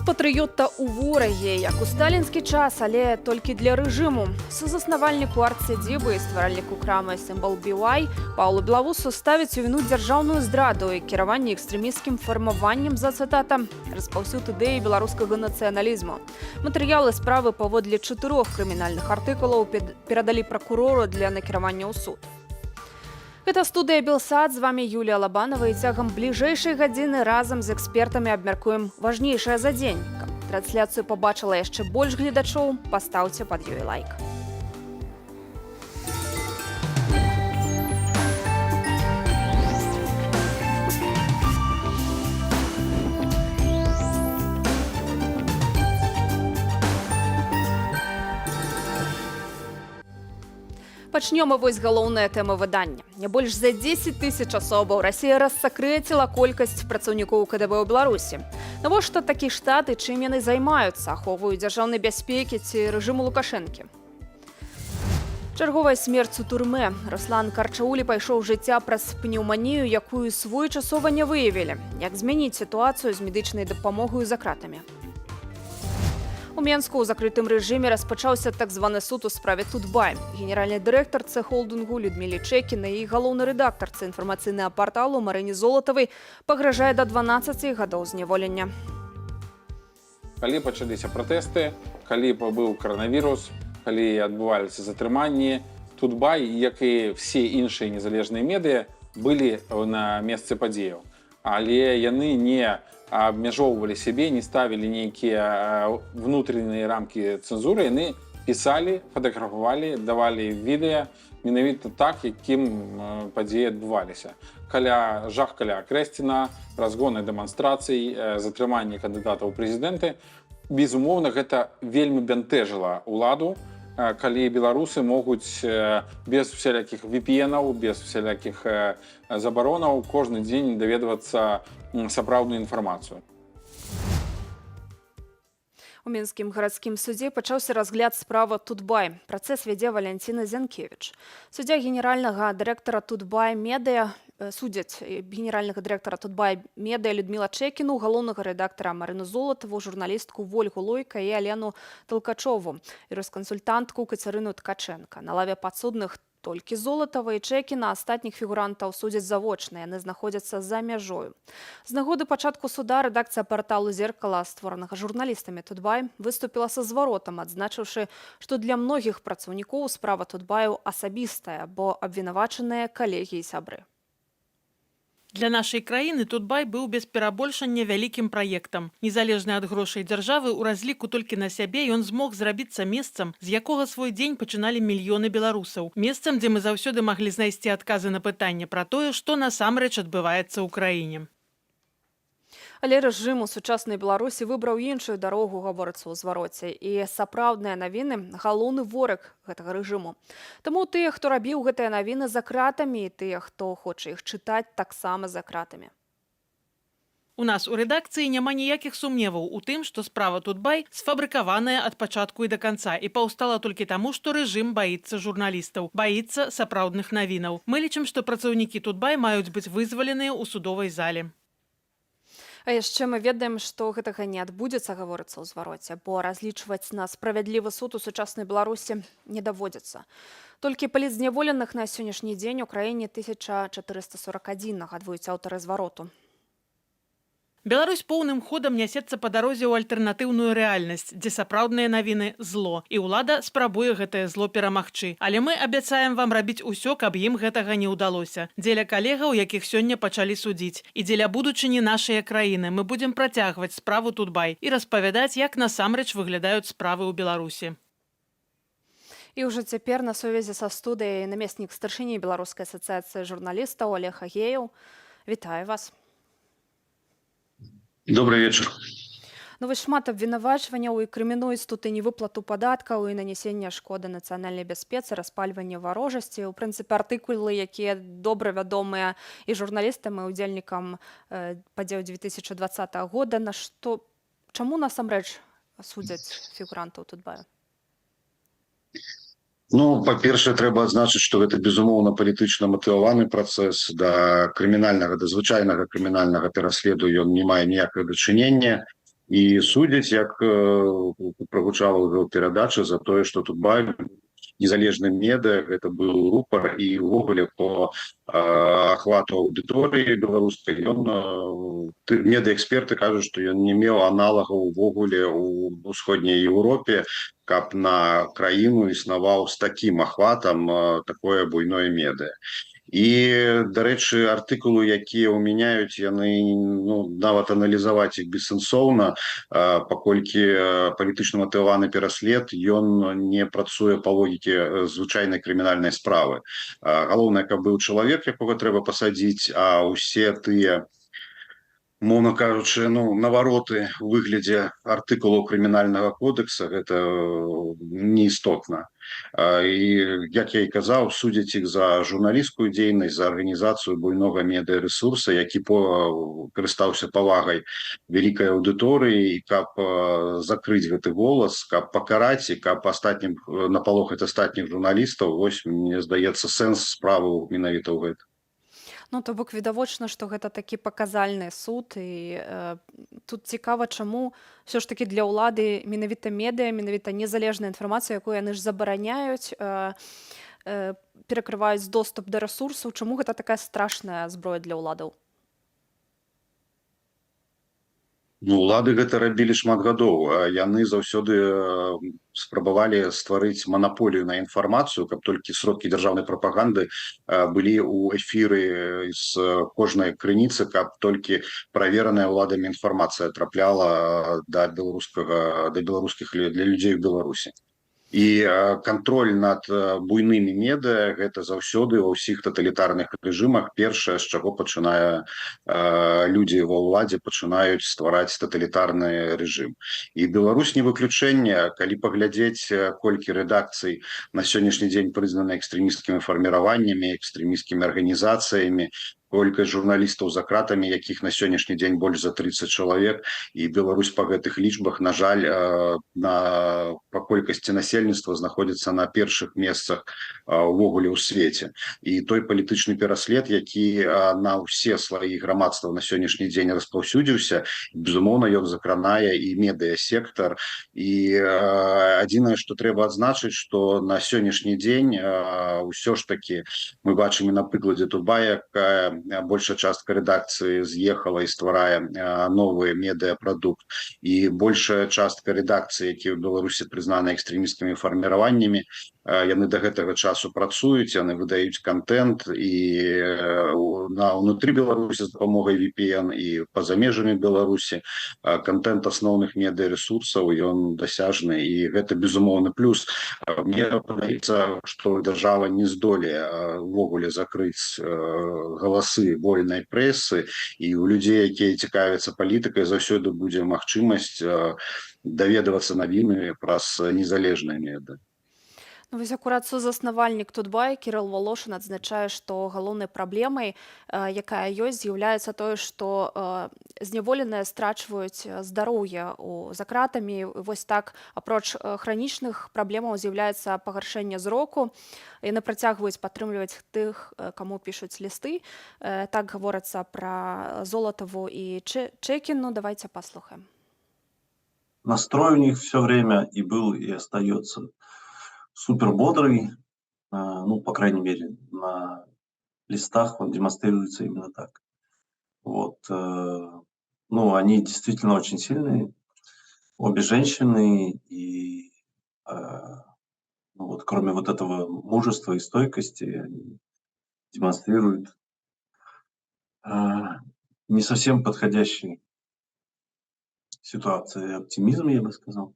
Патрыёта ў ворагі, як у сталінскі час, але толькі для рэжыму. Сузаснавальніку арт-сядзібы і стваральніку крамы «Сімвал BY» Паўлу Белавусу ставіць у віну дзяржаўную здраду і кіраванне экстрэмісцкім фармаваннем за, цытата, распаўсюд ідэі беларускага нацыяналізму. Матэрыялы справы паводле 4 крымінальных артыкулаў перадалі пракурору для накіравання ў суд. Гэта студыя «Белсад», з вами Юлія Лабанова, і цягам бліжэйшай гадзіны разам з экспертамі абмяркуем важнейшае за дзень. Каб трансляцыю пабачыла яшчэ больш гледачоў, пастаўце пад ёй лайк. Пачнём і вось галоўная тэма выдання. Не больш за 10 тысяч асобаў Расія рассакрэціла колькасць працаўнікоў КДБ ў Беларусі. Навошта такі штат і чым яны займаюцца, ахоўваюць дзяржаўнай бяспекі ці рэжыму Лукашэнкі? Чарговая смерць у турме. Руслан Карчаулі пайшоў жыцця праз пнеўманію, якую своечасова не выявілі. Як змяніць сітуацыю з медычнай дапамогай за кратамі? У Менску ў закрытым рэжыме распачаўся так званы суд у справе Тутбай. Генеральны дырэктар холдынгу Людміле Чэкіна і галоўны рэдактарцы інфармацыйнага парталу Марыне Золатавай пагражае да 12 гадоў зняволення. Калі пачаліся пратэсты, калі быў каранавірус, калі адбываліся затрыманні, Тутбай, як і все іншыя незалежныя медыа, былі на месцы падзеяў. Але яны не абмяжоўвалі сябе, не ставілі нейкія внутреннія рамкі цэнзуры, яны пісалі, фатаграфавалі, давалі відэа менавіта так, якім падзеі адбываліся. Жах каля Крэсціна, разгоны дэманстрацый, затрыманні кандыдатаў у прэзідэнты. Безумоўна, гэта вельмі бянтэжыла ўладу, калі беларусы могуць без всялякіх VPN-аў, без всялякіх забаронаў кожны дзень даведвацца сапраўдную інфармацыю. У Мінскім гарадскім судзе пачаўся разгляд справы Тутбай. Працэс вядзе Валянціна Зянкевіч. Суддзя генеральнага дырэктара Тутбай медыа судзяць генеральнага дырэктара Тутбай медыа Людміла Чэкіну, галоўнага рэдактара Марыну Золатаву, журналістку Вольгу Лойка і Алену Талкачову, юрыскансультантку Кацярыну Ткачэнка. На лаве падсудных толькі Золатава і Чэкіна, астатніх фігурантаў судзяць завочна, яны знаходзяцца за мяжою. З нагоды пачатку суда рэдакцыя парталу «Зеркала», створанага журналістамі Тутбай, выступіла са зваротам, адзначыўшы, што для многіх працаўнікоў справа Тутбаю асабістая, бо абвінавачаныя калегі і сябры. Для нашай краіны Тутбай быў без перабольшання вялікім праектам. Незалежна ад грошай дзяржавы, у разліку толькі на сябе ён змог зрабіцца месцам, з якога свой дзень пачыналі мільёны беларусаў. Месцам, дзе мы заўсёды маглі знайсці адказы на пытанне пра тое, што насамрэч адбываецца ў краіне. Але рэжым у сучаснай Беларусі выбраў іншую дарогу, гаворыцца ў звароце. І сапраўдныя навіны – галоўны вораг гэтага рэжыму. Таму тыя, хто рабіў гэтыя навіны за кратамі, і тыя, хто хоча іх чытаць, таксама за кратамі. У нас у рэдакцыі няма ніякіх сумневаў у тым, што справа Тутбай сфабрыкаваная ад пачатку і да канца і паўстала толькі таму, што рэжым баіцца журналістаў, баіцца сапраўдных навінаў. Мы лічым, што працаўнікі Тутбай маюць быць вызваленыя ў судовай зале. А яшчэ мы ведаем, што гэтага не адбудзецца, гаворыцца ў звароце, бо разлічваць на справядлівы суд у сучаснай Беларусі не даводзіцца. Толькі палітзняволеных на сённяшні дзень у краіне 1441, нагадваюць аўтары звароту. Беларусь поўным ходам нясецца па дарозе ў альтэрнатыўную рэальнасць, дзе сапраўдныя навіны – зло. І ўлада спрабуе гэтае зло перамагчы. Але мы абяцаем вам рабіць усё, каб ім гэтага не ўдалося. Дзеля калегаў, якіх сёння пачалі судзіць. І дзеля будучыні нашай краіны мы будзем працягваць справу Тутбай і распавядаць, як насамрэч выглядаюць справы ў Беларусі. І ўжо цяпер на сувязі са студыяй намеснік старшыні Беларускай асацыяцыі журналістаў Олег Агеяў. Вітаю вас. Добрый вечер. Ну, вось шмат абвінавачванняў і крымінуюць тут і невыплату падаткаў, і нанясення шкоды нацыянальнай бяспецы, распальванне варожасці. У прынцыпе, артыкулы, якія добра вядомыя і журналістам, і удзельнікам падзеяў 2020 года. Чаму насамрэч судзяць фігурантаў Тутбая? Ну, па-першае, трэба адзначыць, што гэта, безумоўна, палітычна матываваны працэс. Да звычайнага крымінальнага пераследу ён не мае ніякага дачынення. І судзяць, як прагучала ўжо ў перадачы, за тое, што Тутбай незалежным медыа, гэта быў рупар, і ўвогуле по ахвату аўдыторыі беларускай ён медыаэксперты кажуць, што ён не меў аналагаў увогуле ў усходняй Еўропе, каб на краіну існаваў з такім ахватам такое буйное медыа. І, дарэчы, артыкулы, якія ўмяняюць, яны нават аналізаваць іх бессэнсоўна, паколькі палітычна матываваны пераслед ён не працуе па логіке звычайнай крымінальнай справы. Галоўнае, каб быў чалавек, якога трэба пасадзіць, а ўсе тыя, мовна кажучы, навароты ў выглядзе артыкулаў крымінальнага кодекса, гэта неістотна. І, як я і казаў, судзяць іх за журналісцкую дзейнасць, за арганізацыю буйнога медыарэсурса, які карыстаўся павагай вялікай аўдыторыі, і каб закрыць гэты голас, каб пакараць і каб напалохаць астатніх журналістаў, вось, мне здаецца, сэнс справы менавіта ў гэтым. Ну, то бок відавочна, што гэта такі паказальны суд, і тут цікава, чаму ўсё ж такі для ўлады менавіта медыа, менавіта незалежная інфармацыя, якую яны ж забараняюць, перакрываюць доступ да рэсурсаў, чаму гэта такая страшная зброя для ўладаў? Улады гэта рабілі шмат гадоў. Яны заўсёды спрабавалі стварыць манаполію на інфармацыю, каб толькі сродкі дзяржаўнай прапаганды былі ў эфіры з кожнай крыніцы, каб толькі правераная ўладамі інфармацыя трапляла для людзей у Беларусі. І кантроль над буйнымі медыа гэта заўсёды ва ўсіх таталітарных рэжымах першае, з чаго пачынае людзі ва ўладзе пачынаюць ствараць таталітарны рэжым. І Беларусь не выключэнне, калі паглядзець, колькі рэдакцый на сённяшні дзень прызнаны экстрэмісцкімі фарміраваннямі, экстрэмісцкімі арганізацыямі, колькасць журналістаў за кратамі, якіх на сённяшні дзень больш за 30 чалавек, і Беларусь па гэтых лічбах, на жаль, па колькасці насельніцтва знаходзіцца на першых месцах увогуле ў свеце. І той палітычны пераслед, які на ўсе слаі грамадства на сённяшні дзень распаўсюдзіўся, безумоўна, ён закранае і медыасектар. І адзінае, што трэба адзначыць, што на сённяшні дзень ўсё ж такі мы бачым і на прыкладзе Тутбая, якая большая частка рэдакцыі з'ехала і стварае новы медыапрадукт, і большая частка рэдакцыі, якія ў Беларусі прызнаны экстрэмісцкімі фарміраваннямі, яны да гэтага часу працуюць, яны выдаюць контент і ўнутры Беларусі з дапамогай VPN і па-за межамі Беларусі. Контент асноўных медыарэсурсаў ён дасяжны, і гэта безумоўны плюс. Мне падаецца, што дзяржава не здолее увогуле закрыць галасы вольнай прэсы, і у людзей, якія цікавяцца палітыкай, заўсёды будзе магчымасць даведавацца навіны праз незалежныя медыа. Ну, вось акурат сузаснавальнік Тутбай Кірыл Волошын адзначае, што галоўнай праблемай, якая ёсць, з'яўляецца тое, што зняволеныя страчваюць здароўе за кратамі. Вось так, апроч хранічных праблемаў з'яўляецца пагаршэнне зроку. Яны працягваюць падтрымліваць тых, каму пішуць лісты. Так гаворыцца пра Золатаву і Чэкіну. Давайте паслухаем. Настрой у них все время и был, и остается супер бодрый, по крайней мере, на листах он демонстрируется именно так. Вот, они действительно очень сильные, обе женщины, и кроме вот этого мужества и стойкости, они демонстрируют не совсем подходящий ситуации оптимизм, я бы сказал.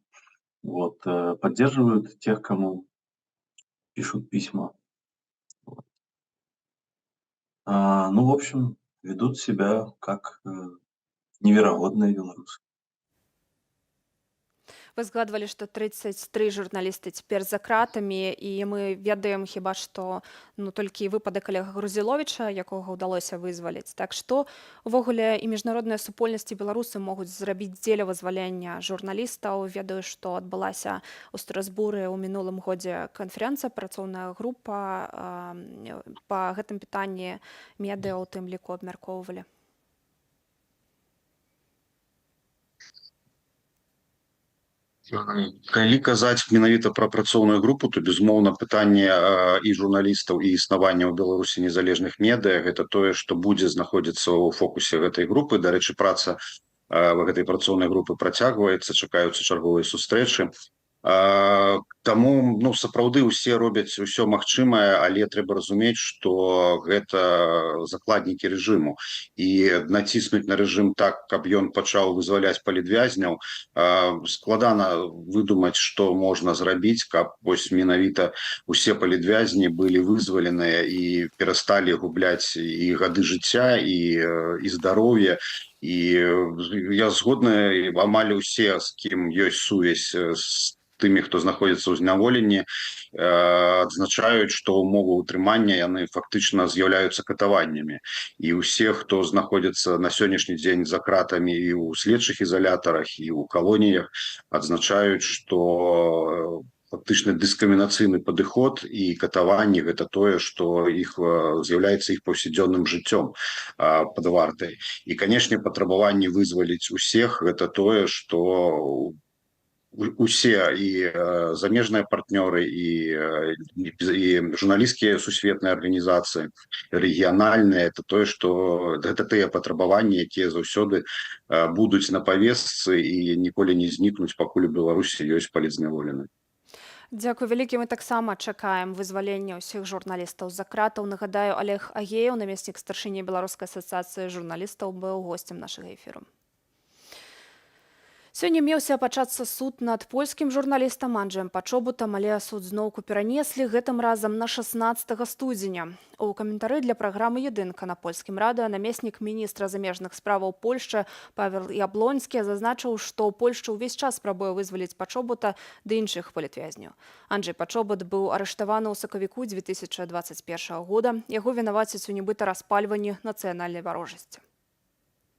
Поддерживают тех, кому пишут письма. В общем, ведут себя как неверагодные белорусы. Вы згадвалі, што 33 журналісты цяпер за кратамі, і мы ведаем хіба што толькі выпадак Олега Грузіловіча, якога ўдалося вызваліць. Так што увогуле і міжнародныя супольнасці беларусы могуць зрабіць дзеля вызвалення журналістаў. Ведаю, што адбылася ў Страсбуры ў мінулым годзе канферэнцыя, працоўная група па гэтым пытанні медыа, у тым ліку, абмяркоўвалі. Калі казаць менавіта пра працоўную групу, то безумоўна пытанне і журналістаў і існавання ў Беларусі незалежных медыа гэта тое, што будзе знаходзіцца ў фокусе гэтай групы. Дарэчы, праца гэтай працоўнай групы працягваецца, чакаюцца чарговыя сустрэчы. Таму сапраўды ўсе робяць усё магчымае, але трэба разумець, што гэта закладнікі рэжыму, і націснуць на рэжым так, каб ён пачаў вызваляць палітвязняў, складана выдумаць, што можна зрабіць, каб вось менавіта усе палітвязні былі вызваленыя і перасталі губляць і гады жыцця, і здароўе. І я згодны, амаль усе, з кім ёсць сувязь з тымі, хто знаходзіцца ў зняволенні, адзначаюць, што ўмовы ўтрымання яны фактычна з'яўляюцца катаваннямі. І ўсе, хто знаходзіцца на сённяшні дзень за кратамі і ў следчых ізалятарах, і ў калоніях, адзначаюць, што фактычна дыскрымінацыйны падыход і катаванні гэта тое, што з'яўляецца іх паўсядзённым жыццём пад вартай. І, канешне, патрабаванне вызваліць усіх гэта тое, што усе і замежныя партнёры, і журналісцкія сусветныя арганізацыі, рэгіянальныя, это тое, што гэта тыя патрабаванні, якія заўсёды будуць на павестцы і ніколі не знікнуць, пакуль у Беларусі ёсць палітзняволены. Дзякуй вялікі, мы таксама чакаем вызвалення ўсіх журналістаў з-за кратаў. Нагадаю, Олег Агеяў, намеснік старшыні Беларускай асацыяцыі журналістаў, быў госцем нашага эфіру. Сёння меўся пачацца суд над польскім журналістам Анджэем Пачобутам, але суд зноўку перанеслі, гэтым разам на 16 студзеня. У каментары для праграмы «Едынка» на польскім радыё намеснік міністра замежных справаў Польшчы Павел Яблонскі зазначыў, што Польшча ўвесь час спрабуе вызваліць Пачобута ды іншых палітвязняў. Анджэй Пачобут быў арыштаваны ў сакавіку 2021 года. Яго вінавацяць у нібыта распальванні нацыянальнай варожасці.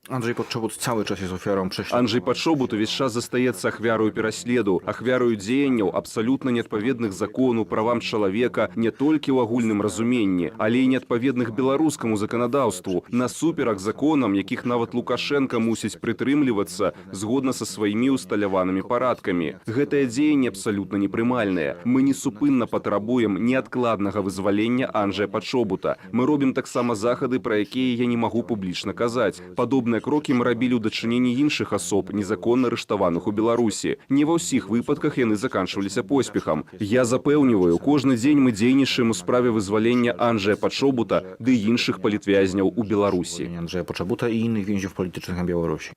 Анджэй Пачобут cały czas jest ofiarą prześladowań. Анджэй Пачобут увесь час застаецца ахвярою пераследу, ахвярою дзеянняў абсалютна неадпаведных закону, правам чалавека не толькі ў агульным разуменні, але і неадпаведных беларускаму заканадаўству, насуперак законам, якіх нават Лукашенка мусіць прытрымлівацца згодна са сваімі усталяванымі парадкамі. Гэтае дзеянне абсалютна непрымальнае. Мы несупынна патрабуем неадкладнага вызвалення Анджэя Пачобута. Мы робім таксама захады, пра якія я не магу публічна казаць. Падобныя крокі мы рабілі ў дачыненні іншых асоб, незаконна арыштаваных у Беларусі. Не ва ўсіх выпадках яны заканчваліся поспехам. Я запэўніваю, кожны дзень мы дзейнічаем у справе вызвалення Анджэя Пачобута ды іншых палітвязняў у Беларусі. Andrzeja Poczobuta i innych więźniów politycznych na Białorusi.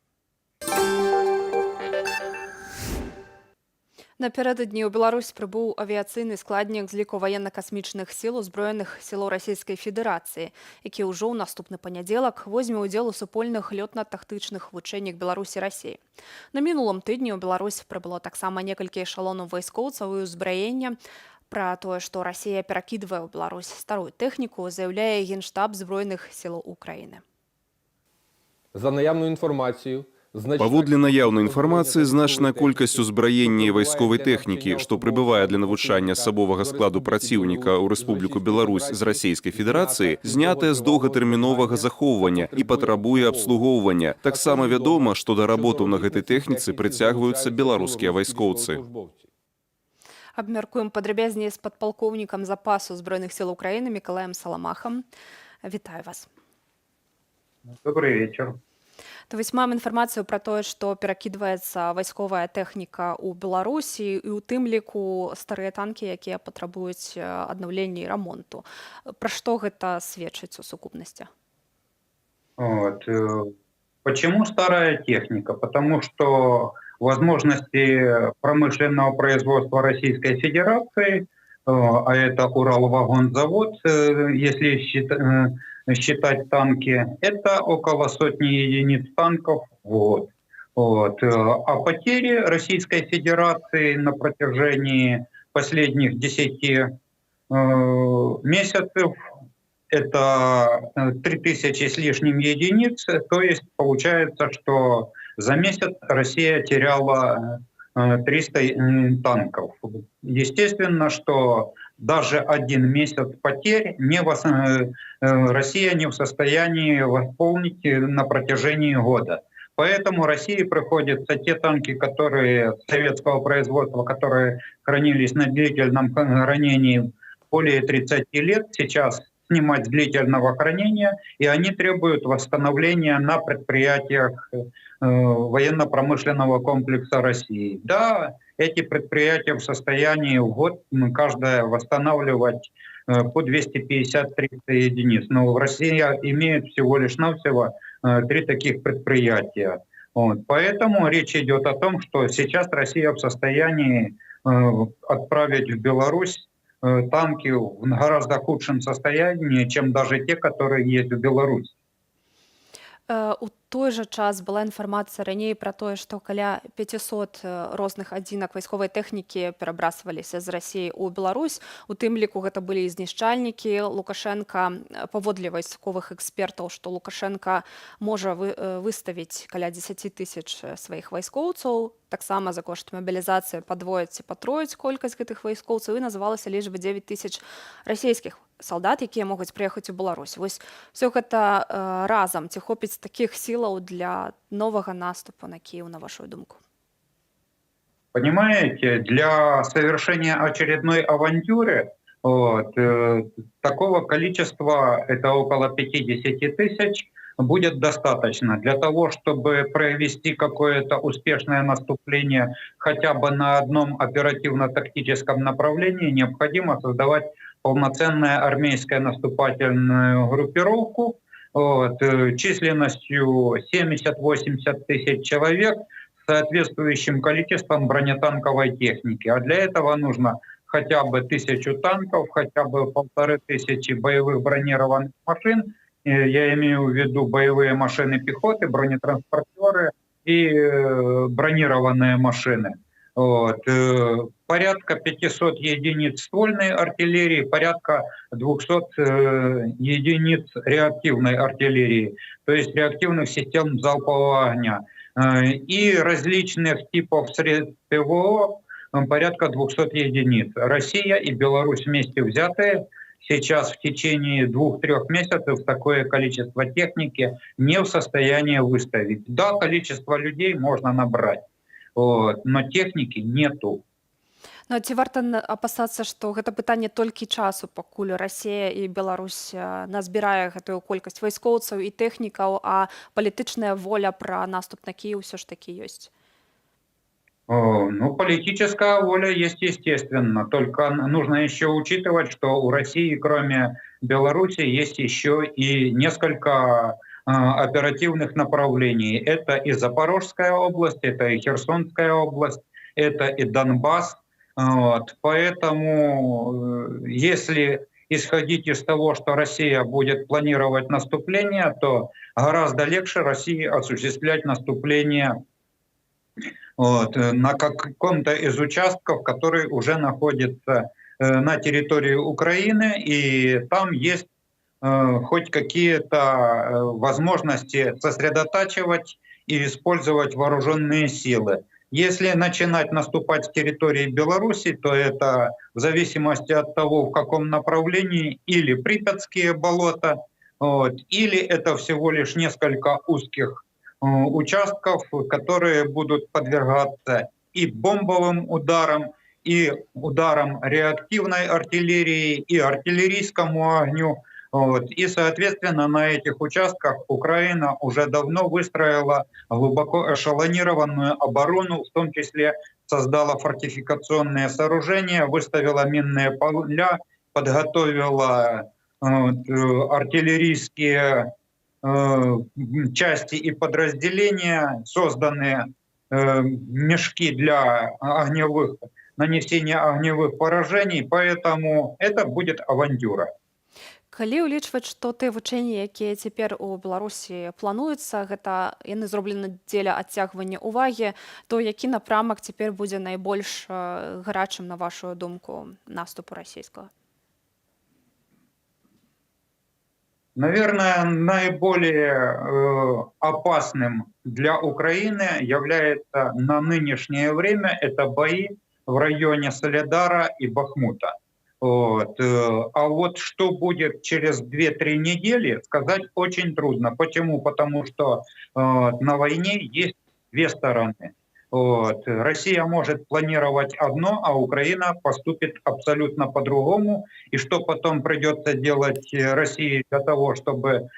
Напярэдадні ў Беларусь прыбыў авіяцыйны складнік з ліку ваенна-касмічных сіл узброеных сілаў Расійскай Федэрацыі, які ўжо ў наступны панядзелак возьме ўдзел у супольных лётна-тактычных вучэннях Беларусі і Расіі. На мінулым тыдні ў Беларусь прыбыло таксама некалькі эшалонаў вайскоўцаў і ўзбраення. Пра тое, што Расія перакідвае ў Беларусь старую тэхніку, заяўляе Генштаб збройных сілаў Украіны. За наявную інфармацыю, Паводле наяўнай інфармацыі, значная колькасць узбраення і вайсковай тэхнікі, што прыбывае для навучання асабовага складу праціўніка ў Рэспубліку Беларусь з Расійскай Федэрацыі, знятая з доўгатэрміновага захоўвання і патрабуе абслугоўвання. Таксама вядома, што да работаў на гэтай тэхніцы прыцягваюцца беларускія вайскоўцы. Абмяркуем падрабязней з падпалкоўнікам запасу збройных сіл Украіны Мікалаем Саламахам. Вітаю вас. Добрый вечер. То вось маем інфармацыю пра тое, што перакідваецца вайсковая тэхніка ў Беларусі і ў тым ліку старыя танкі, якія патрабуюць аднаўлення і рамонту. Пра што гэта сведчыць у сукупнасці? Почему старая техника? Потому что возможности промышленного производства Российской Федерации, а это Уралвагонзавод, если считать танки, это около 100 единиц танков в год. А потери Российской Федерации на протяжении последних 10 месяцев это 3000 с лишним единиц, то есть получается, что за месяц Россия теряла 300 танков. Естественно, что даже один месяц потерь Россия не в состоянии восполнить на протяжении года. Поэтому России приходится те танки, которые советского производства, которые хранились на длительном хранении более 30 лет, сейчас снимать с длительного хранения, и они требуют восстановления на предприятиях военно-промышленного комплекса России. Да, эти предприятия в состоянии в год каждое восстанавливать по 250-300 единиц. Но в России имеет всего лишь навсего 3 таких предприятия. Вот. Поэтому речь идет о том, что сейчас Россия в состоянии отправить в Беларусь танки в гораздо худшем состоянии, чем даже те, которые есть в Беларуси. У той жа час была інфармацыя раней пра тое, што каля 500 розных адзінак вайсковай тэхнікі перабрасваліся з Расіі ў Беларусь. У тым ліку гэта былі і знішчальнікі. Лукашенка, паводле вайсковых экспертаў, што Лукашенка можа выставіць каля 10 тысяч сваіх вайскоўцаў, таксама за кошт мабілізацыі падвоіць ці патроіць колькасць гэтых вайскоўцаў, і называлася лічба 9 тысяч расійскіх салдат, якія могуць прыехаць у Беларусь. Вось все гэта разам ці хопіць такіх сілаў для новага наступу на Киев, на вашу думку? Понимаете, для совершения очередной авантюры такого количества, это около 50 тысяч, будет достаточно для того, чтобы провести какое-то успешное наступление хотя бы на одном оперативно-тактическом направлении. Необходимо создавать полноценную армейскую наступательную группировку численностью 70-80 тысяч человек с соответствующим количеством бронетанковой техники. А для этого нужно хотя бы 1000 танков, хотя бы 1500 боевых бронированных машин. Я имею в виду боевые машины пехоты, бронетранспортеры и бронированные машины. Порядка 500 единиц ствольной артиллерии, порядка 200 единиц реактивной артиллерии, то есть реактивных систем залпового огня. И различных типов средств ПВО порядка 200 единиц. Россия и Беларусь вместе взятые сейчас в течение 2-3 месяцев такое количество техники не в состоянии выставить. Да, количество людей можно набрать, но техники нету. Ну, ці варта апасацца, што гэта пытанне толькі часу, пакуль Расія і Беларусь назбірае гэтую колькасць вайскоўцаў і тэхнікаў, а палітычная воля пра наступ на Киев ўсё ж такі ёсць? Ну, политическая воля есть, естественно. Только нужно еще учитывать, что у России, кроме Беларуси, есть еще и несколько оперативных направлений. Это и Запорожская область, это и Херсонская область, это и Донбасс. Поэтому, если исходить из того, что Россия будет планировать наступление, то гораздо легче России осуществлять наступление на каком-то из участков, который уже находится на территории Украины, и там есть хоть какие-то возможности сосредотачивать и использовать вооруженные силы. Если начинать наступать с территории Беларуси, то это в зависимости от того, в каком направлении, или Припятские болота, или это всего лишь несколько узких участков, которые будут подвергаться и бомбовым ударам, и ударам реактивной артиллерии, и артиллерийскому огню. И, соответственно, на этих участках Украина уже давно выстроила глубоко эшелонированную оборону, в том числе создала фортификационные сооружения, выставила минные поля, подготовила артиллерийские части и подразделения, созданы мешки для нанесения огневых поражений, поэтому это будет авантюра. Калі ўлічваць, што тыя вучэнні, якія цяпер у Беларусі плануюцца, гэта яны зроблены дзеля адцягвання ўвагі, то які напрамак цяпер будзе найбольш гарачым, на вашу думку, наступу расійскага? Наверное, наиболее опасным для Украины является на нынешнее время это бои в районе Соледара и Бахмута. Вот. А вот что будет через 2-3 недели, сказать очень трудно. Почему? Потому что на войне есть две стороны. Вот. Россия может планировать одно, а Украина поступит абсолютно по-другому. И что потом придется делать России для того, чтобы,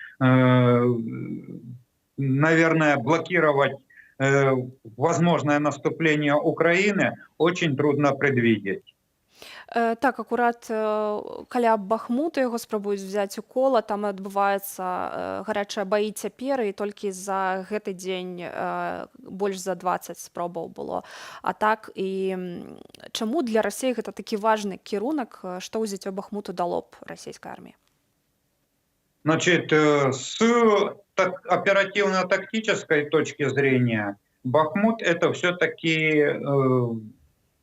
наверное, блокировать возможное наступление Украины, очень трудно предвидеть. Так, акурат каля Бахмуту яго спрабуюць взяць у кола, там адбываецца гарячыя баі цяпер, і толькі за гэты дзень больш за 20 спробаў было. А так, і чаму для Расіі гэта такі важны кірунак, што ўзяццё Бахмуту дало б расійскай арміі? Значит, с оперативно-тактической точки зрения, Бахмут это все-таки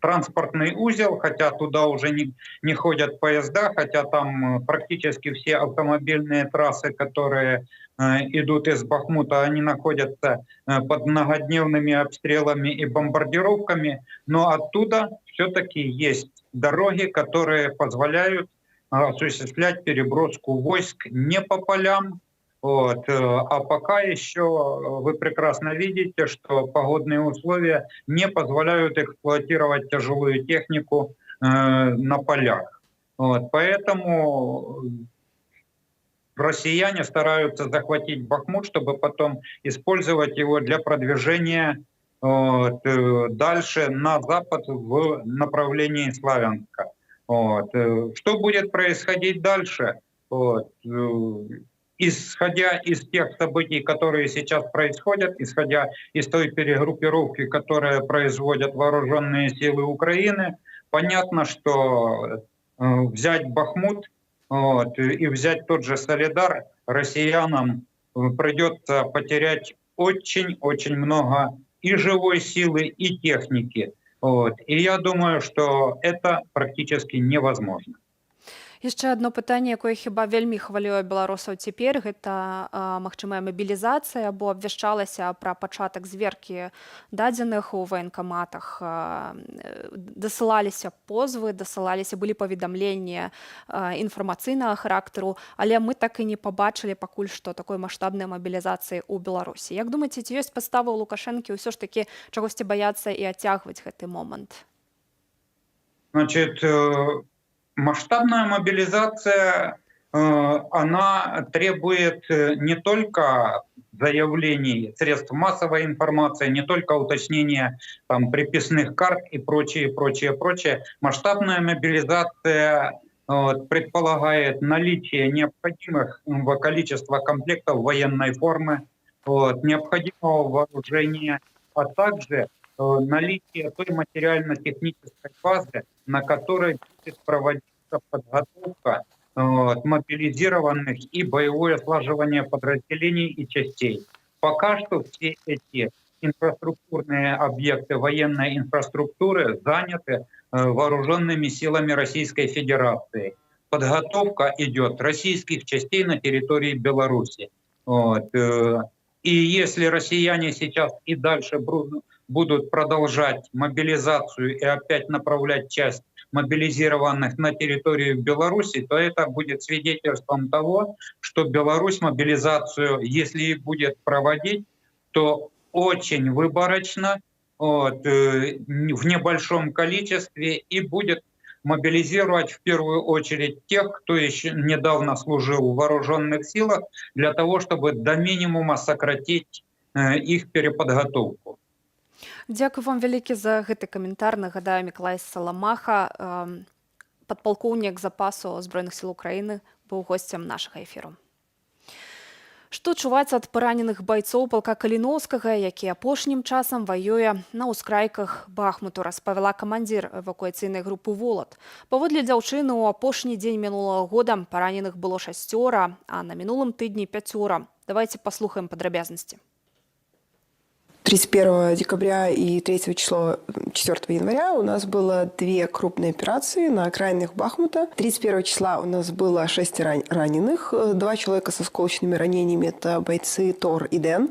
транспортный узел, хотя туда уже не ходят поезда, хотя там практически все автомобильные трассы, которые идут из Бахмута, они находятся под многодневными обстрелами и бомбардировками, но оттуда все-таки есть дороги, которые позволяют осуществлять переброску войск не по полям. Вот. А пока еще вы прекрасно видите, что погодные условия не позволяют эксплуатировать тяжелую технику на полях. Вот. Поэтому россияне стараются захватить Бахмут, чтобы потом использовать его для продвижения дальше на запад в направлении Славянска. Вот. Что будет происходить дальше? Вот. Исходя из тех событий, которые сейчас происходят, исходя из той перегруппировки, которую производят вооруженные силы Украины, понятно, что взять Бахмут и взять тот же Солидар россиянам придется потерять очень-очень много и живой силы, и техники. Вот. И я думаю, что это практически невозможно. Яшчэ адно пытанне, якое хіба вельмі хвалюе беларусаў цяпер, гэта магчымая мабілізацыя, бо абвяшчалася пра пачатак зверкі дадзеных у ваенкаматах, дасылаліся позвы, былі паведамленні інфармацыйнага характару, але мы так і не пабачылі пакуль што такой маштабнай мабілізацыі ў Беларусі. Як думаеце, ці ёсць падставы ў Лукашэнкі ўсё ж такі чагосьці баяцца і адцягваць гэты момант? Значит, масштабная мобилизация, она требует не только заявлений средств массовой информации, не только уточнения там, приписных карт и прочее. Масштабная мобилизация предполагает наличие необходимых количества комплектов военной формы, необходимого вооружения, а также наличие той материально-технической базы, на которой будет проводиться подготовка мобилизированных и боевое слаживание подразделений и частей. Пока что все эти инфраструктурные объекты военной инфраструктуры заняты вооруженными силами Российской Федерации. Подготовка идет российских частей на территории Беларуси. И если россияне сейчас и дальше будут продолжать мобилизацию и опять направлять часть мобилизированных на территорию Беларуси, то это будет свидетельством того, что Беларусь мобилизацию, если и будет проводить, то очень выборочно, в небольшом количестве, и будет мобилизировать в первую очередь тех, кто еще недавно служил в вооруженных силах, для того, чтобы до минимума сократить их переподготовку. Дзякуй вам вялікі за гэты каментар. Нагадаю, Мікалай Саламаха, падпалкоўнік запасу Збройных сіл Украіны, быў госцем нашага эфіру. Што чуваць ад параненых байцоў палка Каліноўскага, які апошнім часам ваюе на ўскрайках Бахмуту, распавяла камандзір эвакуацыйнай групы «Волат». Паводле дзяўчыны, у апошні дзень мінулага года параненых было 6, а на мінулым тыдні 5. Давайте паслухаем падрабязнасці. 31 декабря и 3 числа, 4 января у нас было 2 крупные операции на окраинах Бахмута. 31 числа у нас было 6 раненых, 2 человека со осколочными ранениями, это бойцы Тор и Дэн,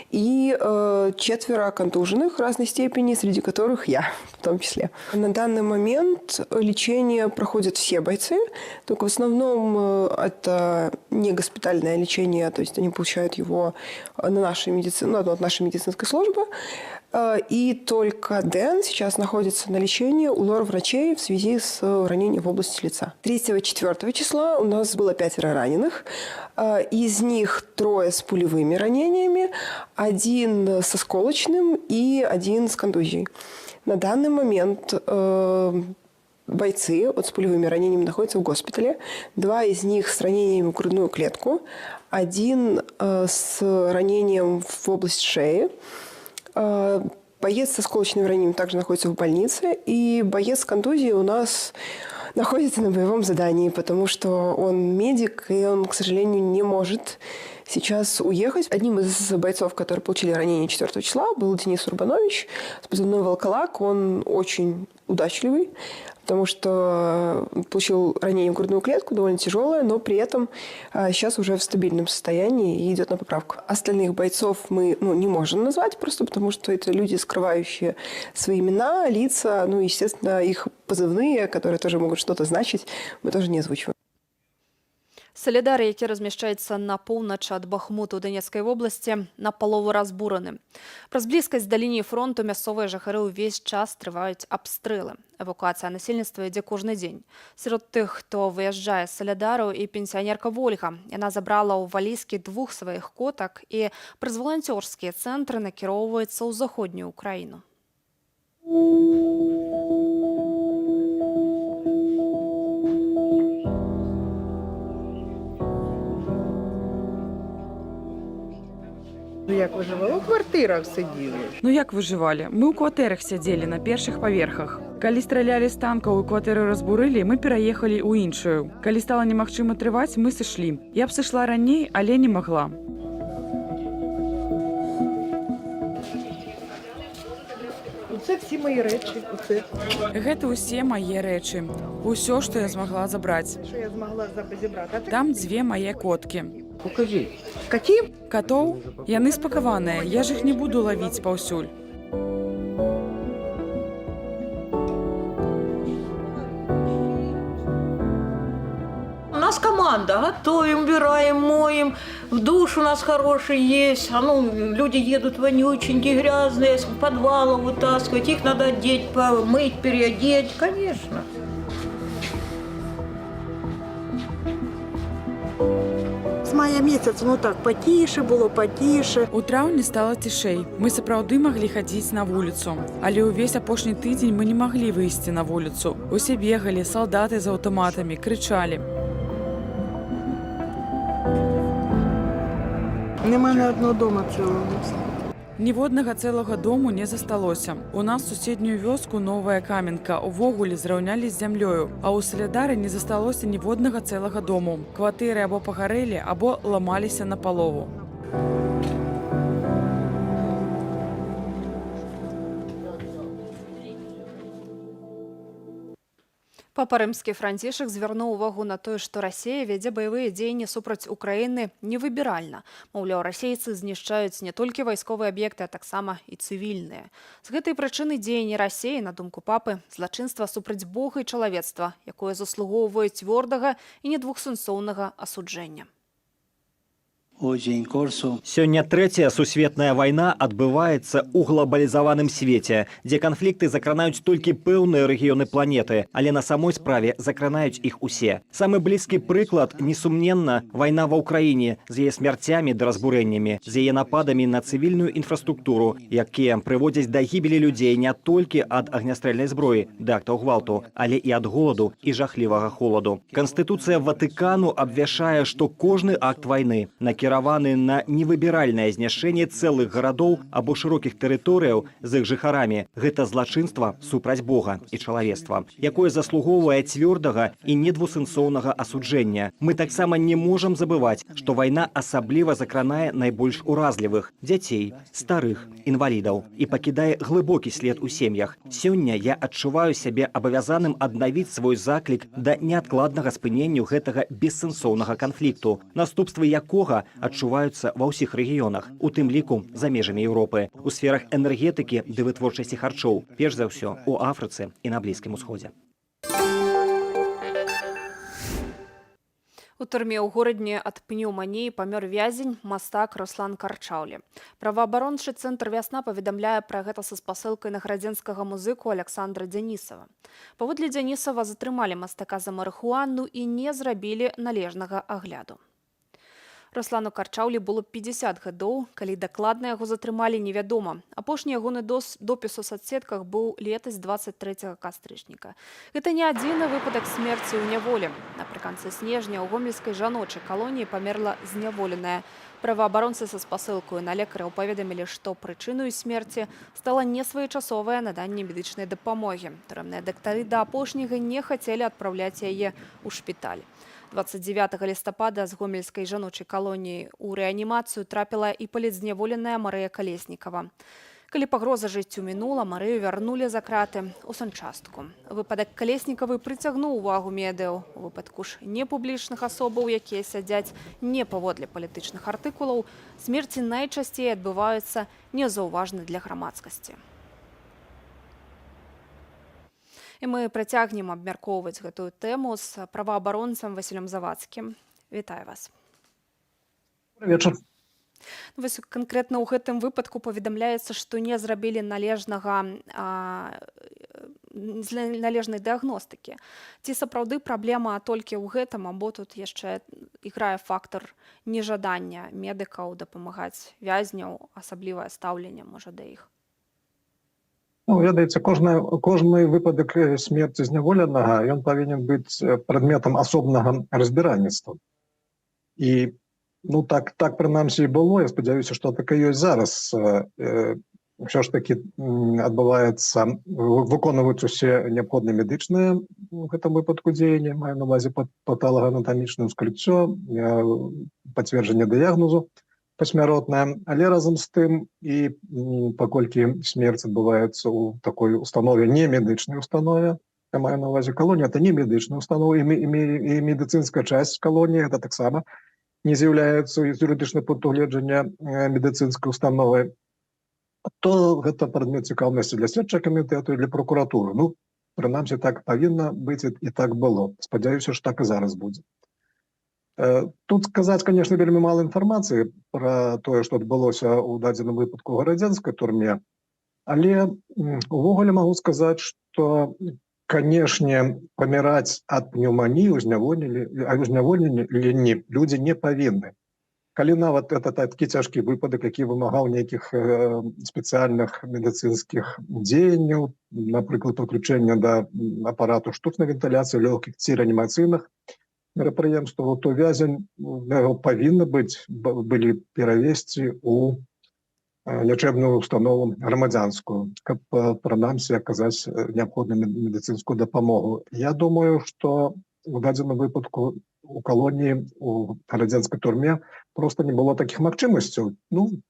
и 4 контуженных разной степени, среди которых я в том числе. На данный момент лечение проходят все бойцы, только в основном это не госпитальное лечение, то есть они получают его от нашей медицинской службы. И только Дэн сейчас находится на лечении у лор-врачей в связи с ранением в области лица. 3-4 числа у нас было 5 раненых. Из них 3 с пулевыми ранениями, 1 с осколочным и 1 с контузией. На данный момент бойцы с пулевыми ранениями находятся в госпитале. 2 из них с ранениями в грудную клетку, 1 с ранением в область шеи. Боец с осколочным ранением также находится в больнице, и боец с контузией у нас находится на боевом задании, потому что он медик, и он, к сожалению, не может сейчас уехать. Одним из бойцов, которые получили ранение 4 числа, был Денис Урбанович с позывной «Волколак». Он очень удачливый, потому что получил ранение в грудную клетку, довольно тяжелое, но при этом сейчас уже в стабильном состоянии и идет на поправку. Остальных бойцов мы не можем назвать, просто потому что это люди, скрывающие свои имена, лица, естественно, их позывные, которые тоже могут что-то значить, мы тоже не озвучиваем. Салідар, які размяшчаецца на поўначы ад Бахмуту ў Донецкай вобласці, напалову разбураны. Праз блізкасць да лініі фронту мясцовыя жыхары ўвесь час трываюць абстрэлы. Эвакуацыя насельніцтва ідзе кожны дзень. Сярод тых, хто выязджае з Салідару, і пенсіянерка Вольга. Яна забрала ў валізкі 2 сваіх котак і праз валанцёрскія цэнтры накіроўваецца ў заходнюю Украіну. Як виживали? У квартирах сиділи. Як виживали? Ми у кватэрах сядзелі на першых паверхах. Калі стралялі з танкаў і кватэры разбурылі, мы пераехалі ў іншую. Калі стала немагчыма трываць, мы сышлі. Я б сышла раней, але не магла. Це всі мої речі. Гэта ўсе мае рэчы. Усё, што я змагла забраць. Що я змогла зібрати. Там 2 мае коткі. Покажіть. Котів? Катоў? Яны спакаваныя, я ж іх не буду лавіць паўсюль. У нас команда, готовим, убираем, моем, в душ у нас хороший есть, люди едут вонюченькие, грязные, с подвала вытаскивать, их надо одеть, помыть, переодеть, конечно. З мая місяць, потіше було, потіше. У траўні стала цішэй. Мы сапраўды маглі хадзіць на вуліцу. Але ўвесь апошні тыдзень мы не маглі выйсці на вуліцу. Усе бегалі, салдаты з аўтаматамі, крычалі. Нема ні одного дома цілого. Ніводнага цэлага дому не засталося. У нас суседнюю вёску Новая Каменка увогуле зраўнялі з зямлёю, а ў Салідары не засталося ніводнага цэлага дому. Кватэры або пагарэлі, або ламаліся напалову. Папа Рымскі Францішак звярнуў увагу на тое, што Расія вядзе баявыя дзеянні супраць Украіны невыбіральна. Маўляў, расейцы знішчаюць не толькі вайсковыя аб'екты, а таксама і цывільныя. З гэтай прычыны дзеянні Расіі, на думку папы, злачынства супраць Бога і чалавецтва, якое заслугоўвае цвёрдага і недвухсэнсоўнага асуджэння. Сёння трэцяя сусветная вайна адбываецца ў глобалізаваным свеце, дзе канфлікты закранаюць толькі пэўныя рэгіёны планеты, але на самой справе закранаюць іх усе. Самы блізкі прыклад, несумненна, вайна ва ўкраіне з яе смярцямі ды разбурэннямі, з яе нападамі на цывільную інфраструктуру, якія прыводзяць да гібелі людзей не толькі ад агнястрэльнай зброі, да актаў гвалту, але і ад голаду і жахлівага холаду. Канстытуцыя Ватыкану абвяшчае, што кожны акт вайны, накіраваны накіраваны на невыбіральнае знішчэнне цэлых гарадоў або шырокіх тэрыторыяў з іх жыхарамі. Гэта злачынства супраць Бога і чалавецтва, якое заслугоўвае цвёрдага і недвусэнсоўнага асуджэння. Мы таксама не можам забываць, што вайна асабліва закранае найбольш уразлівых – дзяцей, старых, інвалідаў і пакідае глыбокі след у сем'ях. Сёння я адчуваю сябе абавязаным аднавіць свой заклік да неадкладнага спынення гэтага бессэнсоўнага канфлікту, наступствы якога адчуваюцца ва ўсіх рэгіёнах, у тым ліку за межамі Еўропы, у сферах энергетыкі ды вытворчасці харчоў, перш за ўсё у Афрыцы і на Блізкім усходзе. У турме ў горадні ад пнеўманіі памёр вязень, мастак Руслан Карчаўлі. Праваабарончы цэнтр «Вясна» паведамляе пра гэта са спасылкай на градзенскага музыку Александра Дзянісава. Паводле Дзянісава затрымалі мастака за марыхуану і не зрабілі належнага агляду. Руслану Карчаўлі было 50 гадоў, калі дакладна яго затрымалі, невядома. Апошні ягоны допіс у соцсетках быў летась 23 кастрычніка. Гэта не адзіны выпадак смерці ў няволі. Напрыканцы снежня ў гомельскай жаночай калоніі памерла зняволеная. Праваабаронцы са спасылкаю на лекараў паведамілі, што прычыною смерці стала несвоечасовае наданне медычнай дапамогі. Турэмныя дактары да апошняга не хацелі адпраўляць яе ў шпіталь. 29 лістапада з гомельскай жаночай калоніі ў рэанімацыю трапіла і палітзняволеная Марыя Калеснікава. Калі пагроза жыццю мінула, Марыю вярнулі за краты ў санчастку. Выпадак Калеснікавай прыцягнуў увагу медыяў. У выпадку ж непублічных асобаў, якія сядзяць не паводле палітычных артыкулаў, смерці найчасцей адбываюцца незаўважна для грамадскасці. І мы працягнем абмяркоўваць гэтую тэму з праваабаронцам Васілем Завадскім. Вітаю вас. Вечар. Вось канкрэтна ў гэтым выпадку паведамляецца, што не зрабілі належнай дыягностыкі. Ці сапраўды праблема толькі ў гэтым, або тут яшчэ іграе фактар нежадання медыкаў дапамагаць вязняў, асаблівае стаўленне, можа, да іх? Ведаеце, кожны выпадак смерці зняволенага, ён павінен быць прадметам асобнага разбіральніцтва. І так прынамсі і было, я спадзяюся, што так і ёсць зараз. Ўсё ж такі адбываецца, выконваюць усе неабходныя медычныя у гэтым выпадку дзеянні, маю на ўвазе патолагаанатамічнае ўскрыццё, пацверджанне дыягнозу пасмяротная, але разам з тым і паколькі смерць адбываецца ў такой установе, не медычнай установе, я маю на ўвазе калонія, это не медычная установа, і медыцынская часть калоніі, гэта таксама не з'яўляецца з юрыдычнага пункту гледжання медыцынскай установы, то гэта прадмет цікаўнасці для следчага камітэту і для прокуратуры. Прынамсі, так павінна быць і так было. Спадзяюся, што так і зараз будзе. Тут сказаць, конечно, вельмі мала інфармацыі пра тое, што адбылося ў дадзеным выпадку ў гарадзенскай турме, але увогуле магу сказаць, што, канешне, паміраць ад пнеўманіі, узняволенні людзі не павінны. Калі нават это такі цяжкі выпадак, які вымагаў нейкіх спецыяльных медыцынскіх дзеянняў, напрыклад, падключэння да апарату штучнай вентыляцыі лёгкіх ці рэанімацыйных мерапрыемстваў, то вязень павінна былі перавесці ў лячэбную установу грамадзянскую, каб прынамсі аказаць неабходную медыцынскую дапамогу. Я думаю, што у дадзеным выпадку у калоніі, у гарадзенскай турме проста не было такіх магчымасцяў.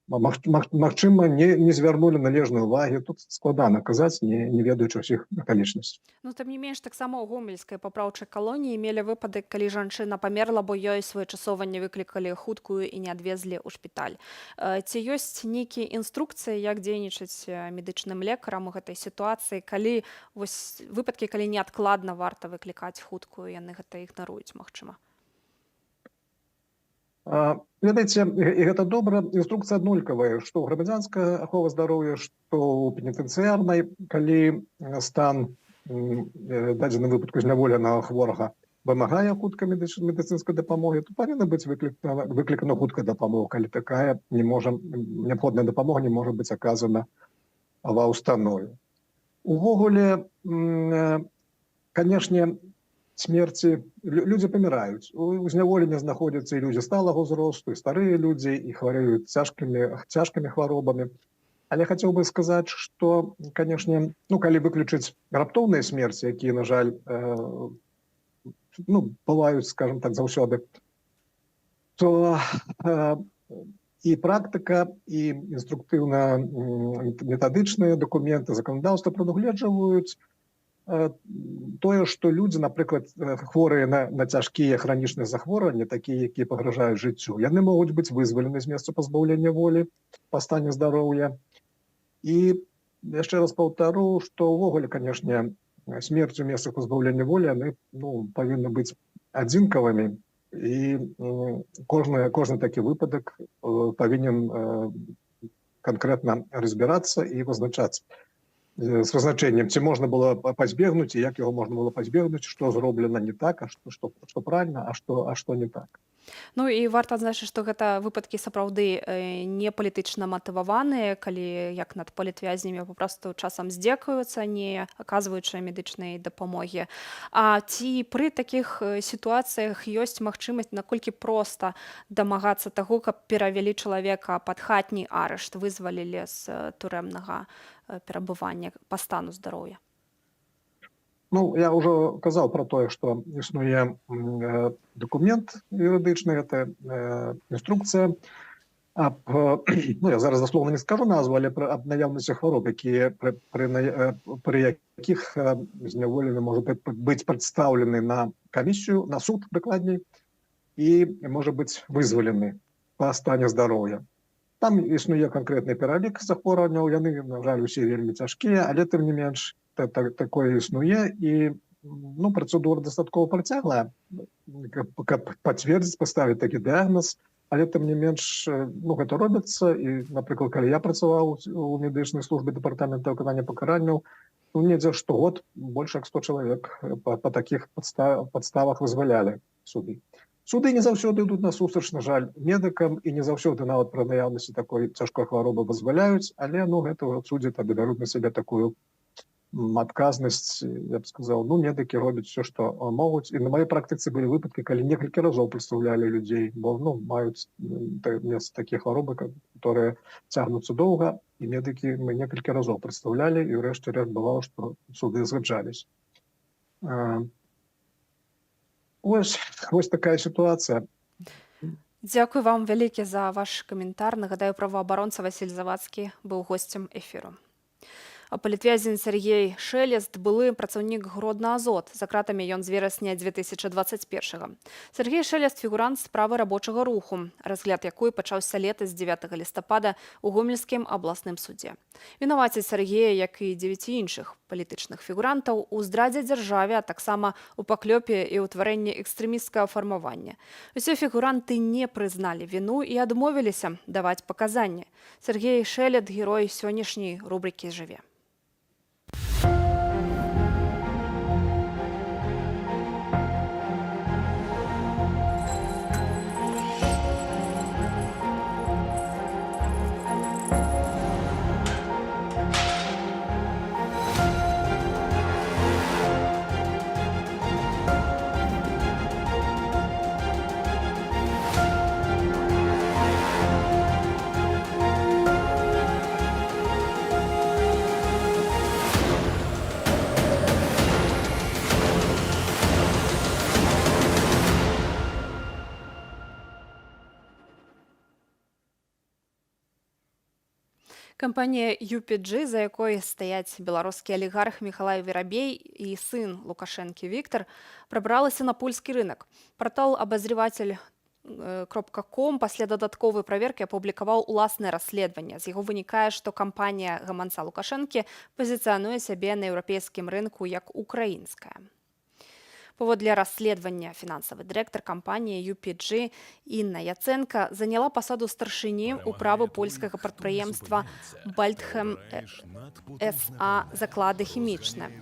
Магчыма, не звярнулі належнай увагі. Тут складана казаць, не ведаючы ўсіх акалічнасцей. Тым не менш, таксама ў гомельскай папраўчай калоніі мелі выпадак, калі жанчына памерла, бо ёй своечасова не выклікалі хуткую і не адвезлі ў шпіталь. Ці ёсць нейкія інструкцыі, як дзейнічаць медычным лекарам у гэтай сітуацыі, калі выпадкі, калі неадкладна варта выклікаць хуткую, яны гэта ігнаруюць, магчыма? Ведаеце, і гэта добра, інструкцыя аднолькавая, што ў грамадзянскай аховы здароўя, што ў пенітэнцыярнай, калі стан дадзеным выпадку зняволенага хворага вымагае хуткай медыцынскай дапамогі, то павінна быць выклікана хуткая дапамога, калі такая неабходная дапамога не можа быць аказана ва ўстанове. Увогуле, канешне, смерти. Люди помирают. У зняволення знаходяцца і людзі сталага ўзросту, і старыя людзі, і хварэюць цяжкімі хваробамі. Але хацеў бы сказаць, што, канешне, калі выключыць раптоўныя смерці, якія, на жаль, бываюць, скажем так, заўсёды, то і практыка, і інструктыўна-метадычныя дакументы заканадаўства прадугледжваюць тое, што людзі, напрыклад, хворыя на цяжкія хранічныя захворванні, такія, якія пагражаюць жыццю, яны могуць быць вызвалены з месца пазбаўлення волі па стане здароўя. І яшчэ раз паўтару, што ўвогуле, канешне, смерць у месцах пазбаўлення волі, яны павінны быць адзінкавымі, і кожны такі выпадак павінен канкрэтна разбірацца і вызначацца з вызначэннем, ці можна было пазбегнуць, і як яго можна было пазбегнуць, што зроблена не так, а што правільна, а што не так. Ну і варта адзначыць, што гэта выпадкі сапраўды не палітычна матываваныя, калі як над палітвязнямі папросту часам здзекаюцца, не аказваючы медычнай дапамогі. А ці пры такіх сітуацыях ёсць магчымасць, наколькі проста дамагацца таго, каб перавялі чалавека пад хатні арышт, вызвалілі з турэмнага перабывання па стану здароўя? Я ўжо казаў пра тое, што існуе дакумент юрыдычны, гэта інструкцыя. Я зараз даслоўна не скажу назву, але аб наяўнасці хвароб, пры якіх зняволены можа быць прадстаўлены на камісію, на суд, прыкладней, і можа быць вызвалены па стане здароўя. Там існуе канкрэтны пералік захворванняў, яны, на жаль, усе вельмі цяжкія, але тым не менш такое існуе, і працэдура дастаткова працяглая, каб пацвердзіць, паставіць такі дыягназ, але тым не менш гэта робіцца. І, напрыклад, калі я працаваў у медычнай службе дэпартамента выканання пакаранняў, недзе штогод больш як 100 чалавек па такіх падставах вызвалялі суды. Суды не заўсёды ідуць насустрач, на жаль, медыкам, і не заўсёды нават пры наяўнасці такой цяжкой хваробы дазваляюць, але гэта суддзі тады бяруць на сябе такую адказнасць, я б сказаў, медыкі робяць все, што могуць. І на маёй практыцы былі выпадкі, калі некалькі разоў прадстаўлялі людзей, бо маюць месца такія хваробы, которые цягнуцца доўга, і медыкі мы некалькі разоў прадстаўлялі, і ўрэшце рэшт бывало, што суды згаджались. Вось такая сітуацыя. Дзякуй вам вялікі за ваш каментар. Нагадаю, праваабаронца Васіль Завадскі быў госцем эфіру. Палітвязень Сергей Шелест, былы працаўнік Гродна-Азот. За кратамі ён з верасня 2021-го. Сергей Шелест – фігурант справы рабочага руху, разгляд якой пачаўся летась 9 лістапада ў Гомельскім абласным судзе. Вінавацяць Сергея, як і 9 іншых палітычных фігурантаў, у здрадзе дзяржаве, а таксама у паклёпе і ўтварэнні экстрэмісцкага фармавання. Усе фігуранты не прызналі віну і адмовіліся даваць паказанні. Сергей Шелест – герой сённяшняй рубрыкі «Жыве». Кампанія UPG, за якой стаяць беларускі алігарх Мікалай Верабей і сын Лукашэнкі Віктар, прабралася на польскі рынок. Партал «Обозреватель.com» пасля дадатковай праверкі апублікаваў уласнае расследаванне. З яго вынікае, што кампанія гаманца Лукашэнкі пазіцыянуе сябе на еўрапейскім рынку як украінская. Паводле расследавання фінансавы дырэктар кампаніі UPG Інна Яцэнка заняла пасаду старшыні ўправы польскага прадпрыемства «Бальтхэм СА заклады хімічныя.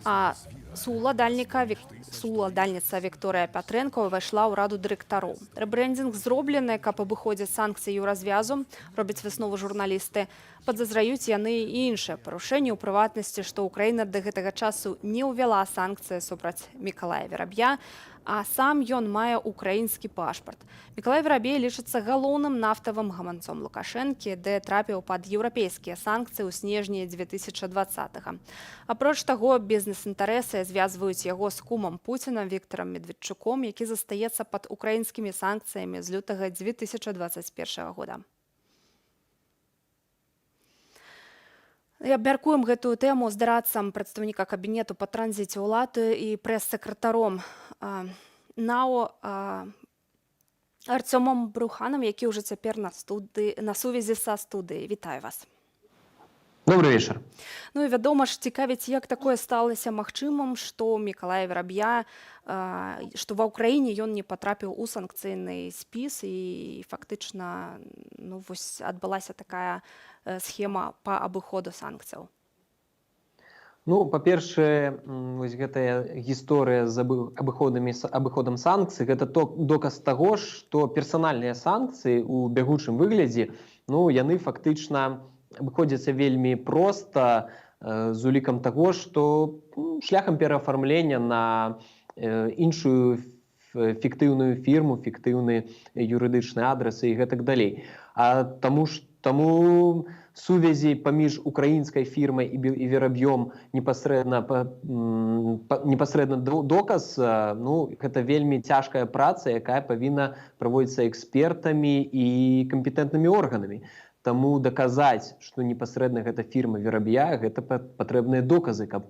А сууладальніца Вікторыя Пятрэнка ўвайшла ў раду дырэктароў. Рэбрэндинг зроблены, каб абыходзіць санкцыі еўразвязу, робяць высновы журналісты. Падазраюць яны і іншыя парушэнні, у прыватнасці, што Украіна да гэтага часу не ўвяла санкцыі супраць Мікалая Вераб'я, а сам ён мае украінскі пашпарт. Мікалай Верабей лічыцца галоўным нафтавым гаманцом Лукашэнкі, де трапіў пад еўрапейскія санкцыі ў снежні 2020-го. Апроч таго, бізнес-інтарэсы звязваюць яго з кумам Пуціна Віктарам Медведчуком, які застаецца пад украінскімі санкцыямі з лютага 2021 года. Абмяркуем гэтую тэму з дарадцам прадстаўніка кабінету па транзіце ўлады і прэс-сакратаром НАО Арцёмам Бруханам, які ўжо цяпер на сувязі са студыяй. Вітаю вас. Добрый вечер. Ну і вядома ж, цікавіць, як такое сталася магчымым, што Мікалая Вераб'я, што ва ўкраіне ён не патрапіў у санкцыйны спіс і фактычна адбылася такая схема па абыходу санкцыяў. Ну, па-першае, вось гэтая гісторыя з абыходам санкцый, гэта доказ таго, што персанальныя санкцыі ў бягучым выглядзе, ну, яны фактычна абыходзяцца вельмі проста з улікам таго, што шляхам пераафармлення на іншую фіктыўную фірму, фіктыўны юрыдычны адрас і гэтак далей. А таму сувязі паміж украінскай фірмай і Вераб'ём непасрэдна доказ, ну, гэта вельмі цяжкая праца, якая павінна праводзіцца экспертамі і кампетэнтнымі органамі. Таму даказаць, што непасрэдна гэта фірма Вераб'я, гэта патрэбныя доказы, каб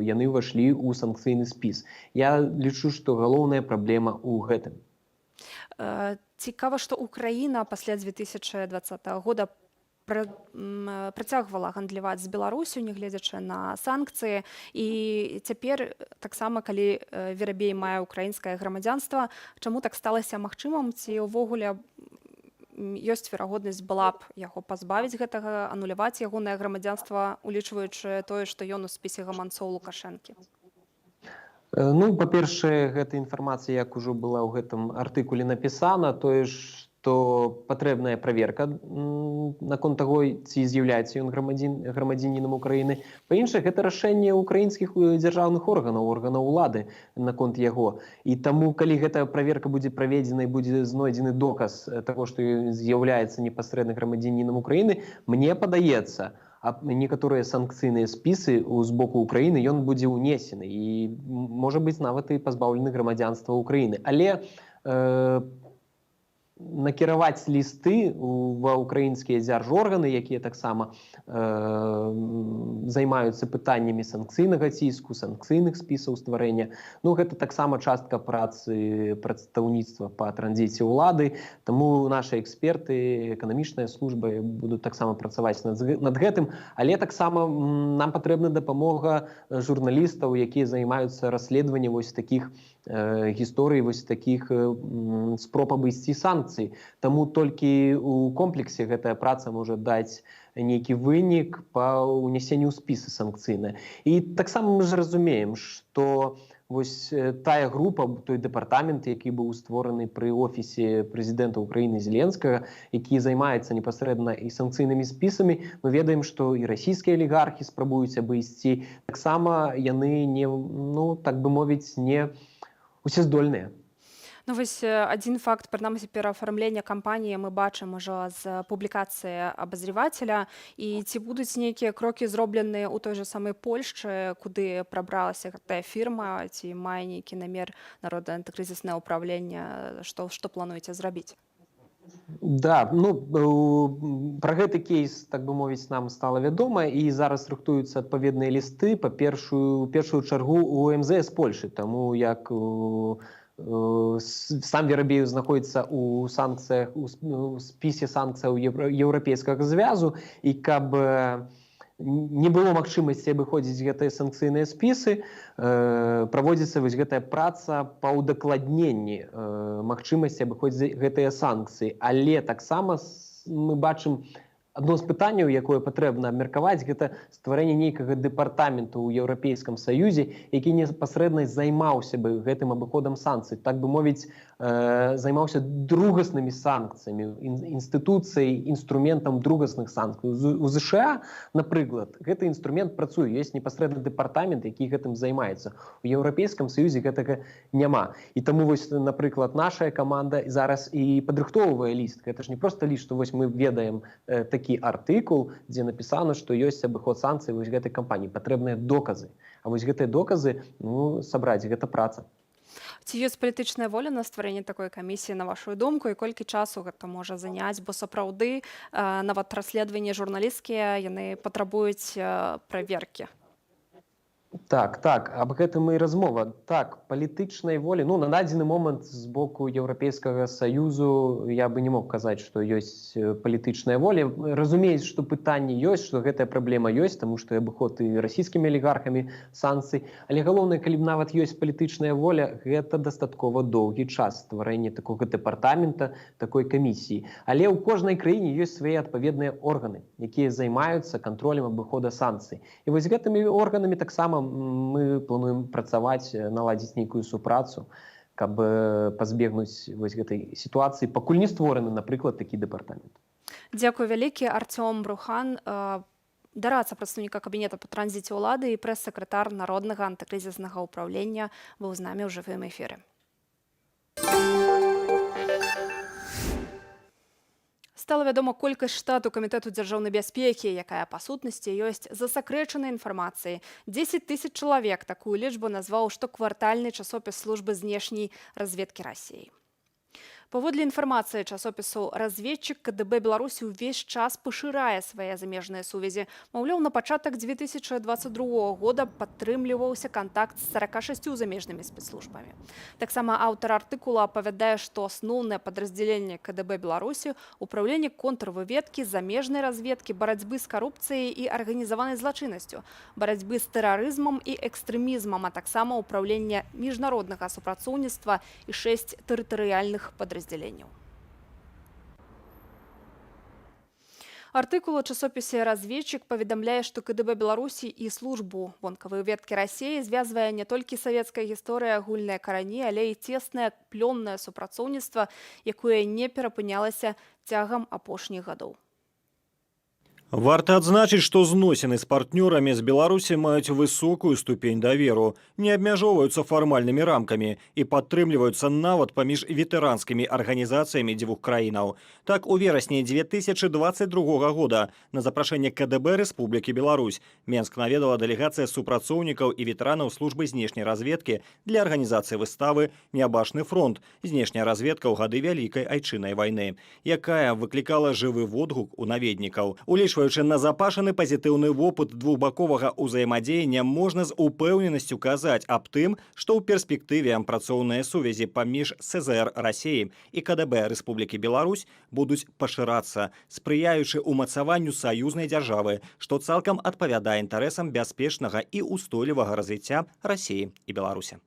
яны ўвайшлі ў санкцыйны спіс. Я лічу, што галоўная праблема ў гэтым. Цікава, што Украіна пасля 2020 года працягвала гандляваць з Беларусю, нягледзячы на санкцыі. І цяпер таксама, калі Верабей мае украінскае грамадзянства, чаму так сталася магчымым, ці ўвогуле ёсць верагоднасць была б яго пазбавіць гэтага, ануляваць ягонае грамадзянства, улічваючы тое, што ён у спісе гаманцоў Лукашэнкі? Ну, па-першае, гэта інфармацыя, як ужо была ў гэтым артыкуле напісана, тое, што патрэбная праверка наконт таго, ці з'яўляецца ён грамадзянінам Украіны. Па-іншае, гэта рашэнне украінскіх дзяржаўных органаў улады наконт яго. І таму, калі гэтая праверка будзе праведзена і будзе знойдзены доказ таго, што ён з'яўляецца непасрэдна грамадзянінам Украіны, мне падаецца, некаторыя санкцыйныя спісы з боку Украіны ён будзе ўнесены і, можа быць, нават і пазбаўлены грамадзянства Украіны. Але накіраваць лісты ва ўкраінскія дзяржорганы, якія таксама займаюцца пытаннямі санкцыйнага ціску, санкцыйных спісаў стварэння. Ну, гэта таксама частка працы прадстаўніцтва па транзіце ўлады, таму нашы эксперты, эканамічныя службы будуць таксама працаваць над гэтым, але таксама нам патрэбна дапамога журналістаў, якія займаюцца расследаваннем вось такіх гісторый, вось такіх спроб абысці санкцый. Таму толькі ў комплексе гэтая праца можа даць нейкі вынік па ўнясенню ў спісы санкцыйныя. І таксама мы ж разумеем, што вось тая група, той дэпартамент, які быў створаны пры офісе прэзідэнта Украіны Зеленскага, які займаецца непасрэдна і санкцыйнымі спісамі, мы ведаем, што і расійскія алігархі спрабуюць абысці. Таксама яны не, ну, так бы мовіць, не усе здольныя. Ну, вось адзін факт, прынамсі, пераафармлення кампаніі мы бачым ужо з публікацыі абазревателя. І ці будуць нейкія крокі зробленыя ў той жа самай Польшчы, куды прабралася гэтая фірма, ці мае нейкі намер народнае антыкрызіснае ўправленне, што плануеце зрабіць? Да, ну, пра гэты кейс, так бы мовіць, нам стала вядома, і зараз рыхтуюцца адпаведныя лісты па першую чаргу у МЗС Польшы, таму як сам Верабей знаходіцца ў санкцыях, у спісе санкцыяў Еўрапейскага звязу, і каб не было магчымасці абыходзіць гэтыя санкцыйныя спісы, праводзіцца вось гэтая праца па ўдакладненні магчымасці абыходзіць гэтыя санкцыі. Але таксама мы бачым Адно з пытанняў, якое патрэбна абмеркаваць, гэта стварэнне нейкага дэпартаменту ў Еўрапейскім Саюзе, які непасрэдна займаўся бы гэтым абыходам санкцый, так бы мовіць, займаўся другаснымі санкцыямі, інстытуцыяй, інструментам другасных санкцый. У ЗША, напрыклад, гэты інструмент працуе, ёсць непасрэдна дэпартамент, які гэтым займаецца. У Еўрапейскім Саюзе гэтага няма. І таму, вось, напрыклад, наша каманда зараз і падрыхтоўвае ліст. Гэта ж не проста ліст, што вось мы ведаем такі артыкул, дзе напісана, што ёсць абыход санкцый вось гэтай кампаніі. Патрэбныя доказы. А вось гэтыя доказы, сабраць, гэта праца. Ці ёсць палітычная воля на стварэнне такой камісіі, на вашу думку, і колькі часу гэта можа заняць, бо сапраўды нават расследаванні журналісцкія, яны патрабуюць праверкі. Так, аб гэтым і размова. Так, палітычнай волі, на дадзены момант з боку Еўрапейскага Саюзу я бы не мог казаць, што ёсць палітычная воля. Разумеюць, што пытанне ёсць, што гэтая праблема ёсць, таму што абыход і расійскімі алігархамі санкцый. Але галоўнае, калі б нават ёсць палітычная воля, гэта дастаткова доўгі час стварэння такога дэпартамента, такой камісіі. Але ў кожнай краіне ёсць свае адпаведныя органы, якія займаюцца кантролем абыхода санкцый. І вось гэтымі органамі таксама мы плануем працаваць, наладзіць нейкую супрацу, каб пазбегнуць вось гэтай сітуацыі, пакуль не створаны, напрыклад, такі дэпартамент. Дзякуй вялікі. Артём Брухан, дарадца прадстаўніка кабінета па транзіце ўлады і прэс-сакратар Народнага антыкрызіснага ўпраўлення, быў з намі ў жывым эфіры. Стала вядома колькасць штату камітэту дзяржаўнай бяспекі, якая па сутнасці ёсць засакрэчанай інфармацыяй. 10 000 чалавек. Такую лічбу назваў штоквартальны часопіс службы знешняй разведкі Расіі. Паводле інфармацыі часопісу «Разведчык», КДБ Беларусі ўвесь час пашырае свае замежныя сувязі. Маўляў, на пачатак 2022 года падтрымліваўся кантакт з 46 замежнымі спецслужбамі. Таксама аўтар артыкула апавядае, што асноўнае падраздзяленне КДБ Беларусі – управленне контрвыведкі, замежнай разведкі, барацьбы з карупцыяй і арганізаванай злачыннасцю, барацьбы з тэрарызмам і экстрэмізмам, а таксама управленне міжнароднага супрацоўніцтва і 6 тэрытарыяльных падраздзяленняў. Артыкул у часопісе «Разведчык» паведамляе, што КДБ Беларусі і службу вонкавай разведкі Расіі звязвае не толькі савецкая гісторыя, агульныя карані, але і цеснае плённае супрацоўніцтва, якое не перапынялася цягам апошніх гадоў. Варта адзначыць, што зносіны з партнёрамі з Беларусі маюць высокую ступень даверу, не абмяжоўваюцца фармальнымі рамкамі і падтрымліваюцца нават паміж ветэранскімі арганізацыямі дзвюх краінаў. Так, у верасні 2022 года на запрашэнне КДБ Рэспублікі Беларусь Менск наведала дэлегацыя супрацоўнікаў і ветэранаў службы знешняй разведкі для арганізацыі выставы «Нябачны фронт. Знешняя разведка ў гады Вялікай айчыннай вайны», якая выклікала жывы водгук у наведнікаў. Улічваючы назапашаны пазітыўны вопыт двухбаковага ўзаемадзеяння, можна з упэўненасцю казаць аб тым, што ў перспектыве працоўныя сувязі паміж СЗР Расіі і КДБ Рэспублікі Беларусь будуць пашырацца, спрыяючы ўмацаванню саюзнай дзяржавы, што цалкам адпавядае інтарэсам бяспечнага і ўстойлівага развіцця Расіі і Беларусі.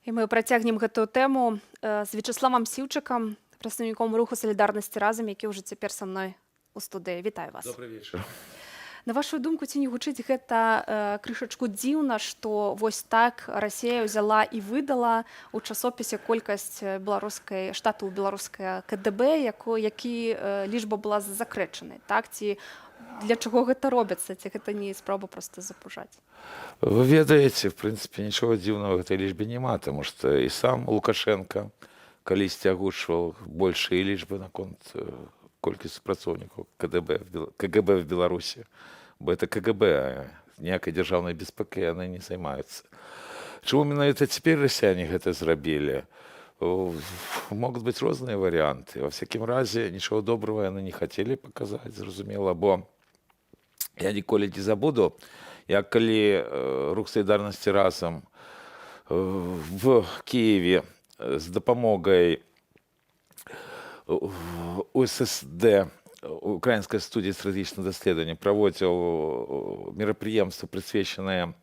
І мы працягнем гэтую тэму з Вячеславам Сіўчыкам, прадстаўніком руху «Салідарнасці разам», які ўжо цяпер са мной у студыі. Вітаю вас. Добрый вечер. На вашу думку, ці не гучыць гэта крышачку дзіўна, што вось так Расія ўзяла і выдала у часопісе колькасць штату беларускае КДБ, які лічба была закрэчанай, так? Ці для чаго гэта робіцца? Ці гэта не спроба проста запужаць? Вы ведаеце, в принципе, нічога дзіўнага в гэтай лічбе няма, таму што і сам Лукашенко калісьці агучваў большыя лічбы наконт колькасць супрацоўнікаў КГБ в Беларусі. Бо это КГБ, ніякай дзяржаўнай беспекай яны не займаюцца. Чаму менавіта цяпер расіяне гэта зрабілі? Могуць быць розныя варыянты. Во всякім разе, нічого добрага яны не хацелі паказаць, зразумела, бо я ніколі не забуду, як калі рух «Салідарнасці разам» в Киеве з дапамогай УССД, Украинской студии стратегических исследований, проводил мероприятие, присвященное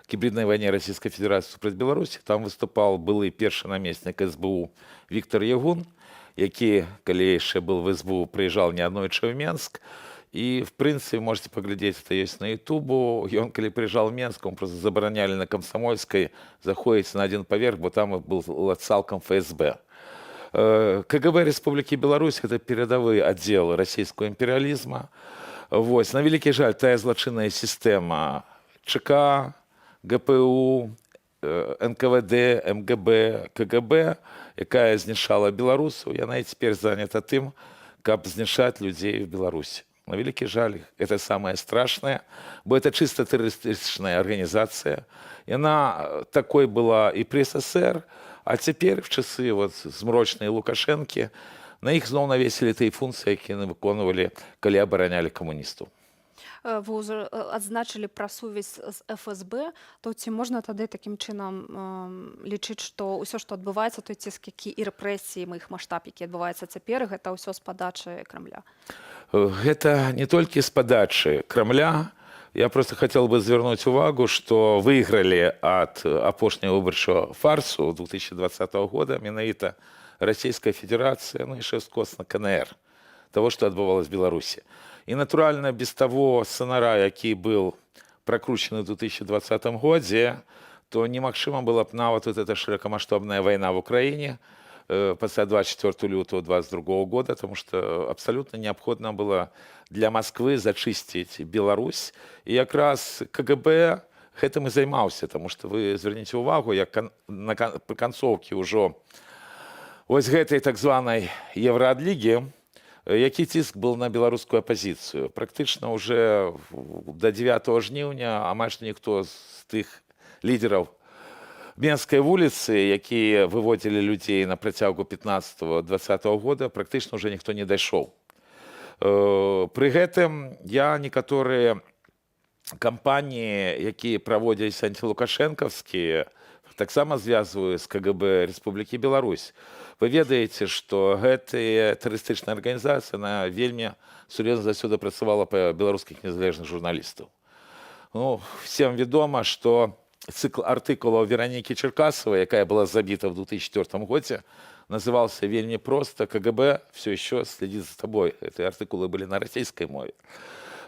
гибридной войне Российской Федерации против Беларуси. Там выступал былый первый наместник СБУ Виктор Ягун. які, калі яшчэ был в СБУ, прыязджаў неаднойчы ў Менск. І, в прынцыпе, можете паглядзець, это ёсць на Ютубу. Ён, калі прыязджаў в Менск, он просто забаранялі на Камсамольскай заходзіць на один паверх, бо там был цалкам ФСБ. КГБ Республики Беларусь – это передовый отдел российского империализма. Вот. На великий жаль, тая злочинная система ЧК, ГПУ, НКВД, МГБ, КГБ, якая знішала беларусаў, яна і цяпер занята тым, каб знішаць людзей в Беларусі. На великий жаль, это самое страшное, бо это чисто террористичная организация. Яна такой была и при СССР, а цяпер, в часы вот змрочнай Лукашэнкі, на іх зноў навесілі тыя функцыі, якія яны выконвалі, калі абаранялі камуністаў. Вы ўжо адзначылі пра сувязь з ФСБ, то ці можна тады такім чынам лічыць, што ўсё, што адбываецца, той ціск, які і рэпрэсіі, іх маштаб, які адбываецца цяпер, гэта ўсё з падачы Крамля? Гэта не толькі з падачы Крамля. Я просто хотел бы звярнуць увагу, што выйгралі ад апошняга выбарчага фарсу 2020 года менавіта Российская Федерация, ну и шеф-косно КНР, того, что отбывалось в Беларуси. И, натурально, без того сценара, який был прокручен в 2020 году, то немагчыма была б нават вот эта широкомасштабная война в Украине после 24 лютого 2022 года, потому что абсолютно необходимо было для Москвы зачистить Беларусь. И как раз КГБ гэтым и займаўся, потому что вы зверните увагу, як на концовке уже вось гэтай так званай Евроадлігі, які ціск был на беларускую апозіцыю. Практычна уже до 9 жніўня амаль што ніхто з тых лідераў Менскай вуліцы, якія выводзілі людзей на працягу 15-20 года, практычна уже ніхто не дайшоў. Пры гэтым я некаторыя кампаніі, якія праводзіліся антилукашэнкаўскія, таксама звязваю з КГБ Республики Беларусь. Вы ведаеце, што гэтая тэрарыстычная арганізацыя, она вельмі сур'ёзна заўсёды працавала па беларускіх незалежных журналістаў. Ну, всем вядома, што цикл артыкулаў Веронікі Черкасовой, якая была забита в 2004 году, назывался вельмі просто «КГБ все еще следит за тобой». Эти артикулы были на российской мове.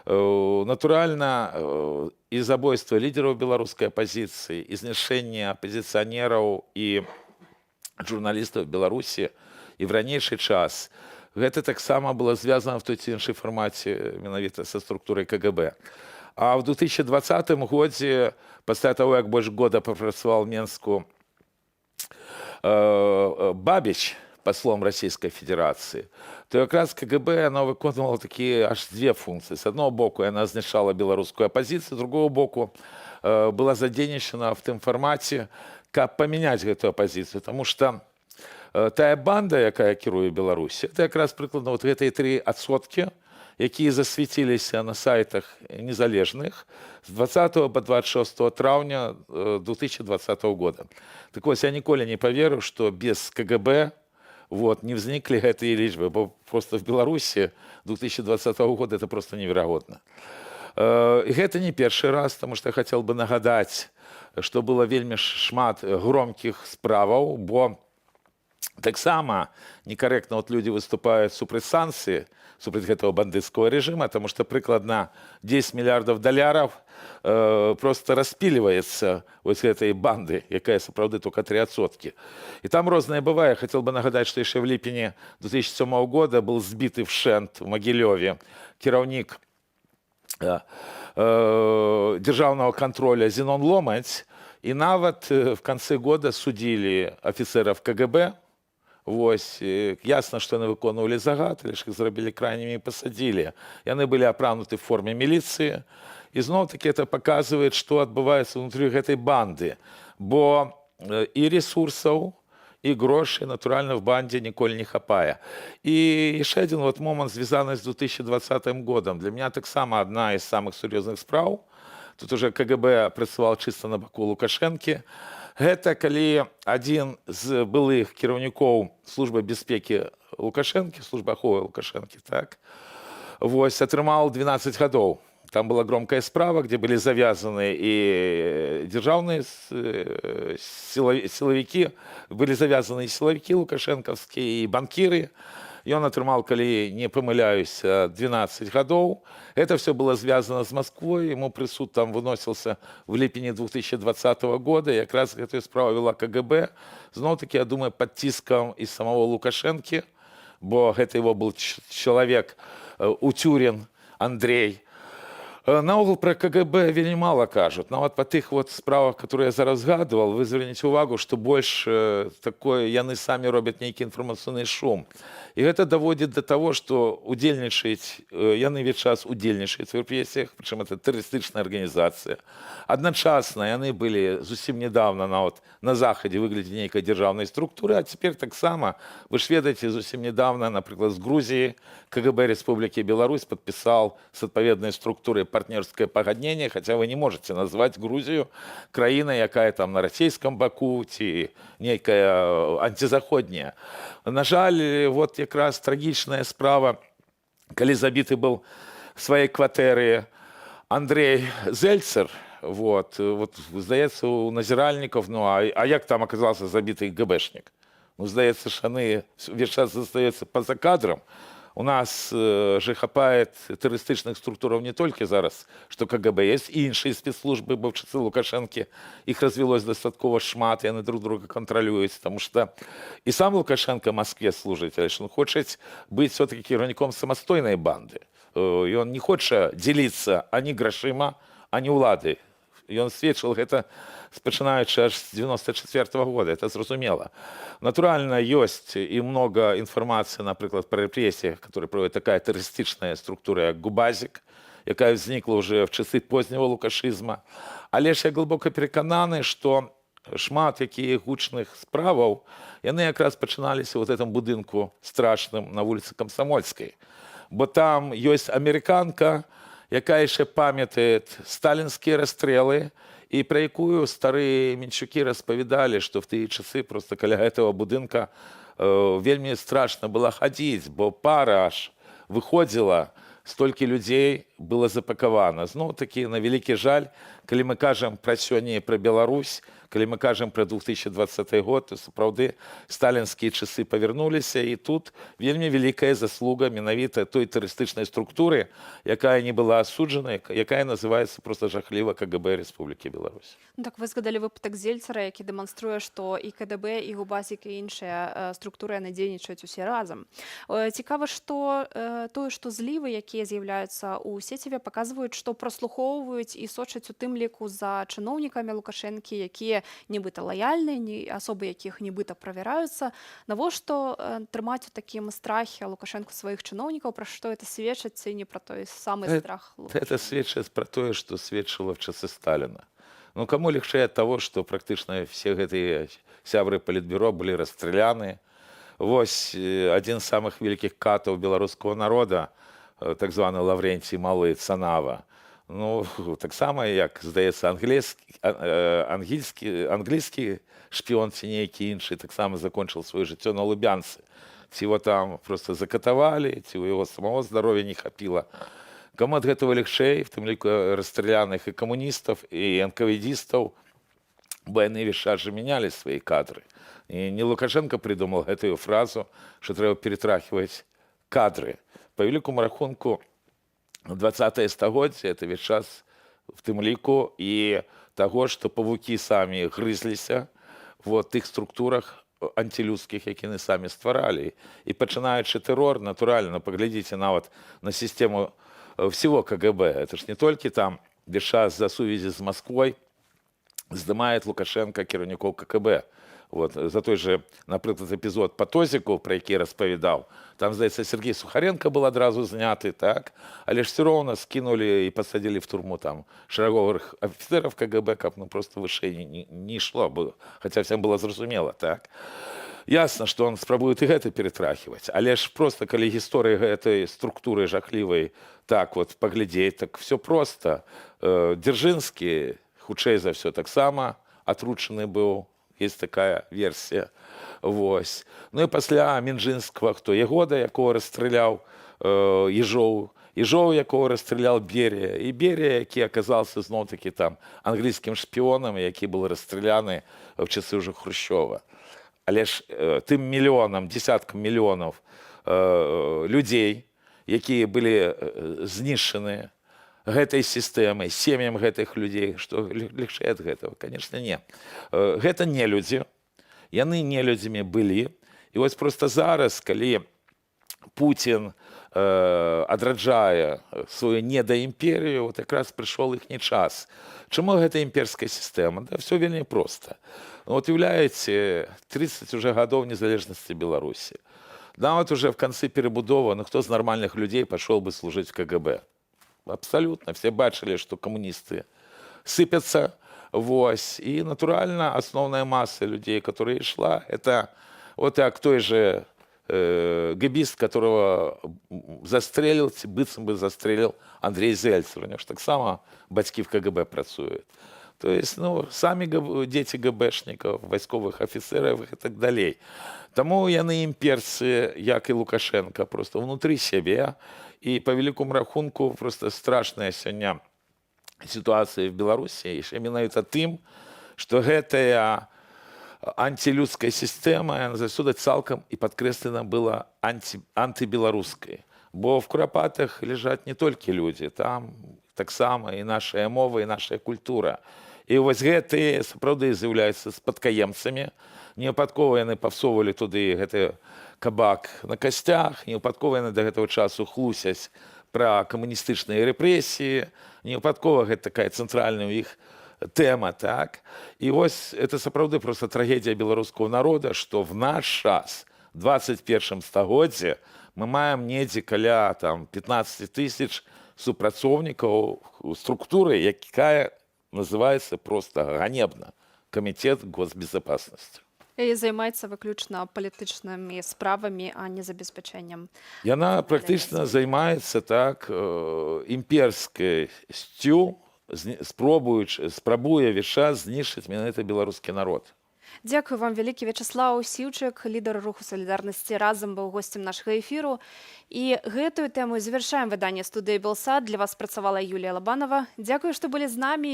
Натурально, и забойство лидеров белорусской оппозиции, и знішэнне оппозиционеров и журналистов в Беларуси и в ранейший час, гэта таксама было связано в той ці іншай формате менавіта со структурой КГБ. А в 2020 году, пасля того, як больше года попрацаваў в Менску Бабич, послом Российской Федерации, то как раз КГБ она выконывала такие аж две функции. С одного боку она знішала белорусскую оппозицию, с другого боку была задейнічана в том формате, как поменять эту оппозицию. Потому что тая банда, якая кіруе Беларусі, это как раз прыкладна вот гэтыя 3%, якія засвяціліся на сайтах незалежных з 20 по 26 траўня 2020 года. Так вот, я ніколі не поверю, что без КГБ вот, не возникли гэтые лічбы, бо просто в Беларуси 2020 года это просто невероятно. И гэта не першы раз, потому что я хотел бы нагадать, что было вельмі шмат громких справаў, бо таксама некорректно вот люди выступают супраць санкций, супраць гэтага бандыцкого режима, потому что прыкладна 10 миллиардов долларов просто распиливается вот этой банды, якая сапраўды только 3%. И там розное бывает. Я хотел бы нагадать, что еще в ліпені 2007 года был сбитый вшэнт в Могилеве кіраўнік державного контроля Зенон Ломаць, и нават в конце года судили офицеров КГБ. Вось, ясно, что они выконывали загад, лишь их зрабілі крайними и посадили. И они были апрануты в форме милиции. И зноў-таки это показывает, что отбывается внутри этой банды. Бо и ресурсов, и грошей, натурально, в банде ніколі не хапае. И еще один вот момент, связанный с 2020 годом. Для меня таксама одна из самых серьезных справ. Тут уже КГБ працаваў чисто на баку Лукашэнкі. Гэта калі один з былых кіраўнікоў службы бяспекі Лукашэнкі, службы аховы Лукашэнкі, так, вось, атрымаў 12 гадоў Там была громкая справа, где были завязаны и державные силовики, были завязаны и силовики лукашэнкаўскія, и банкиры. И он атрымаў, калі не памыляюсь, 12 годов. Это все было связано с Москвой. Ему присуд там выносился в липені 2020 года. И как раз эту справу вела КГБ. Зноў-таки, я думаю, под тиском и самого Лукашенки, бо это его был человек Утюрин Андрей. Наогул про КГБ вельмі мало кажут. Но вот по тых вот справах, которые я зараз згадывал, вы зверните увагу, что больше такое, яны сами робят некий информационный шум. И это доводит до того, что удельничать, яны ведь час удельничают в репрессиях, причем это террористичная организация. Одночасно яны были зусім недавно на Заходе выглядят некой державной структуры, а теперь так само, вы ж ведаете, зусім недавно, например, с Грузии КГБ Республики Беларусь подписал с отповедной структурой партнерское погоднение, хотя вы не можете назвать Грузию краиной, якая там на российском боку, ці некая антизаходняя. На жаль, вот якраз трагічная справа, калі забіты был в своей кватэры Андрей Зельцер, вот здаецца, у назиральников, ну а як там оказался забитый ГБшник? Ну, здаецца, шаны весь час застаецца поза кадром. У нас же хапает террористичных структуров не только зараз, что КГБ, есть и іншие спецслужбы, бо в часы Лукашенки их развелось достатково шмат, и они друг друга контролюют, потому что и сам Лукашенко в Москве служит, а он хочет быть все-таки керівником самостойной банды. И он не хочет делиться ані грошима, ані улады. И он сведчил это, пачынаючы аж с 94 года, это зразумела. Натурально, есть и много информации, например, про репрессии, которые проводит такая террористичная структура, как Губазик, якая возникла уже в часы позднего лукашизма. Але ж я глибоко переконаны, что шмат яких гучных справаў, яны якраз пачыналіся вот этом будынку страшным на улице Комсомольской. Бо там есть американка, якая ще пам'ятає сталінські розстріли, і про яку старі менчуки розповідали, що в ті часи просто каля цього будинка вельми страшно було ходити, бо пара аж виходила, стільки людей було запаковано. Знову таки, на великий жаль, коли ми кажемо про сьогодні і про Білорусь, коли ми кажемо про 2020 год, то, справді, сталінські часи повернулися, і тут вельми велика заслуга менавіта той терористичної структури, яка не була осуджена, яка називається просто жахлива КГБ Республіки Білорусь. Ну, так ви згадали випадок Зельцера, який демонструє, що і КДБ, і Губазик, і інші структури не дзейнічаюць усі разом. Цікаво, що тое, што злівы, якія з'яўляюцца ў сеціве, паказваюць, што праслухоўваюць і сочаць у тым ліку за чыноўнікамі Лукашэнкі, якія нібыта лаяльныя, асобы якіх нібыта правяраюцца. Навошта трымаць у такім страхе Лукашенко сваіх чыноўнікаў, пра што это сведчыць, ці не пра той самы страх Лукашенко? Это сведчыць пра тое, што сведчыла в часы Сталина. Ну, кому легче от того, что практически все эти сябры политбюро были расстреляны. Вось один из самых великих катов белорусского народа, так званый Лаврентий Малы Цанава, ну, так само, як, здається, англійський шпіон ці нейкі інший, так само закончил своє життя на Лубянці. Ці його там просто закатовали, ці у його самого здоров'я не хапило. Кому от этого легче, в том лику расстрелянных и коммунистов, и НКВДистов, бо они весь час же меняли свои кадры. И не Лукашенко придумал эту фразу, что треба перетрахивать кадры. По великому рахунку, 20-е стагоддзе это весь час в тым ліку і таго, што павукі самі грызліся в тых структурах антилюдскіх, які яны самі стваралі. І пачынаючы тэрор, натуральна, паглядзіце нават на сістэму всего КГБ. Это ж не толькі там весь час за сувязі з Москвой здымает Лукашенко кіраўнікоў КГБ. Вот, за той же, наприклад, епізод по Тозіку, про який розповідав, там, здається, Сергій Сухаренко був одразу знятий, так? Але ж все равно скинули і посадили в турму там шагових офіцерів КГБ, как ну, просто выше не йшло, хоча всім було зрозуміло, так? Ясно, что он спробует и это перетрахивать, але ж просто, коли история этой структуры жахливой так вот поглядеть, так все просто. Дзержинский, хутчэй за все, так само отручений был. Есть такая версия. Ну и пасля Мінжинского, хто Ягода, якого розстріляв Єжов, Ижоў, якого расстралял Берия, і Берия, які аказаўся зноў-такі там англійскім шпіёнам, які был расстраляны в часы ўжо Хрущова. Але ж тым мільёнам, дзесяткам мільёнаў людзей, якія былі знішчаны гэтай сістэмай, сем'ям гэтых людзей, што лягчэй ад гэтага, конечно, не. Гэта не людзі, яны не людзямі былі. І вось проста зараз, калі Путін адраджае сваю недаімперію, вот якраз прыйшоў іхні час. Чаму гэта імперская сістэма? Да все вельмі проста. Вот уявляеце, 30 уже гадоў незалежнасці Беларусі. Нават уже в канцы перабудовы, ну хто з нармальных людзей пашоў бы служыць в КГБ? Абсолютно. Все бачили, что коммунисты сыпятся. Вось. И, натурально, основная масса людей, которая шла, это вот как той же гэбіст, которого застрелил, быццам бы застрелил Андрей Зельцер. У него ж так само бацькі в КГБ працуют. То есть, ну, сами дети ГБшников, войсковых офицеров и так далее. Тому яны імперцы, як і Лукашенко, просто внутри себе. І по великому рахунку просто страшная сёння ситуація в Беларусі, і менавіта тым, што гэтая антилюдская сістэма, яна заўсёды цалкам і падкрэслена была антыбеларускай. Бо в Курапатах ляжаць не толькі людзі, там таксама і нашая мова, і наша культура. І вось гэтыя сапраўды з'яўляюцца спадкаемцамі. Невыпадкова яны павсоўвалі туды гэты кабак на касцях, невыпадкова яны да гэтага часу хлусяць пра камуністычныя рэпрэсіі, невыпадкова гэта такая цэнтральная ў іх тэма, так? І вось это сапраўды проста трагедія беларускага народа, што в наш час, 21 стагоддзі, мы маем недзе каля там 15 тысяч супрацоўнікаў структуры, якая называецца проста ганебна Камітэт госбезопасности. І займаецца выключна палітычнымі справамі, а не забеспячэннем. Яна практычна займаецца так імперскасцю, спрабуе весь час знішчыць менавіта беларускі народ. Дзякую вам вялікі. Вячеслаў Сіўчык, лідар руху салідарнасці разам, быў госцем нашага эфіру. І гэтую тэму завяршаем выданне студыі Белсат. Для вас працавала Юлія Лабанова. Дзякую, што былі з намі.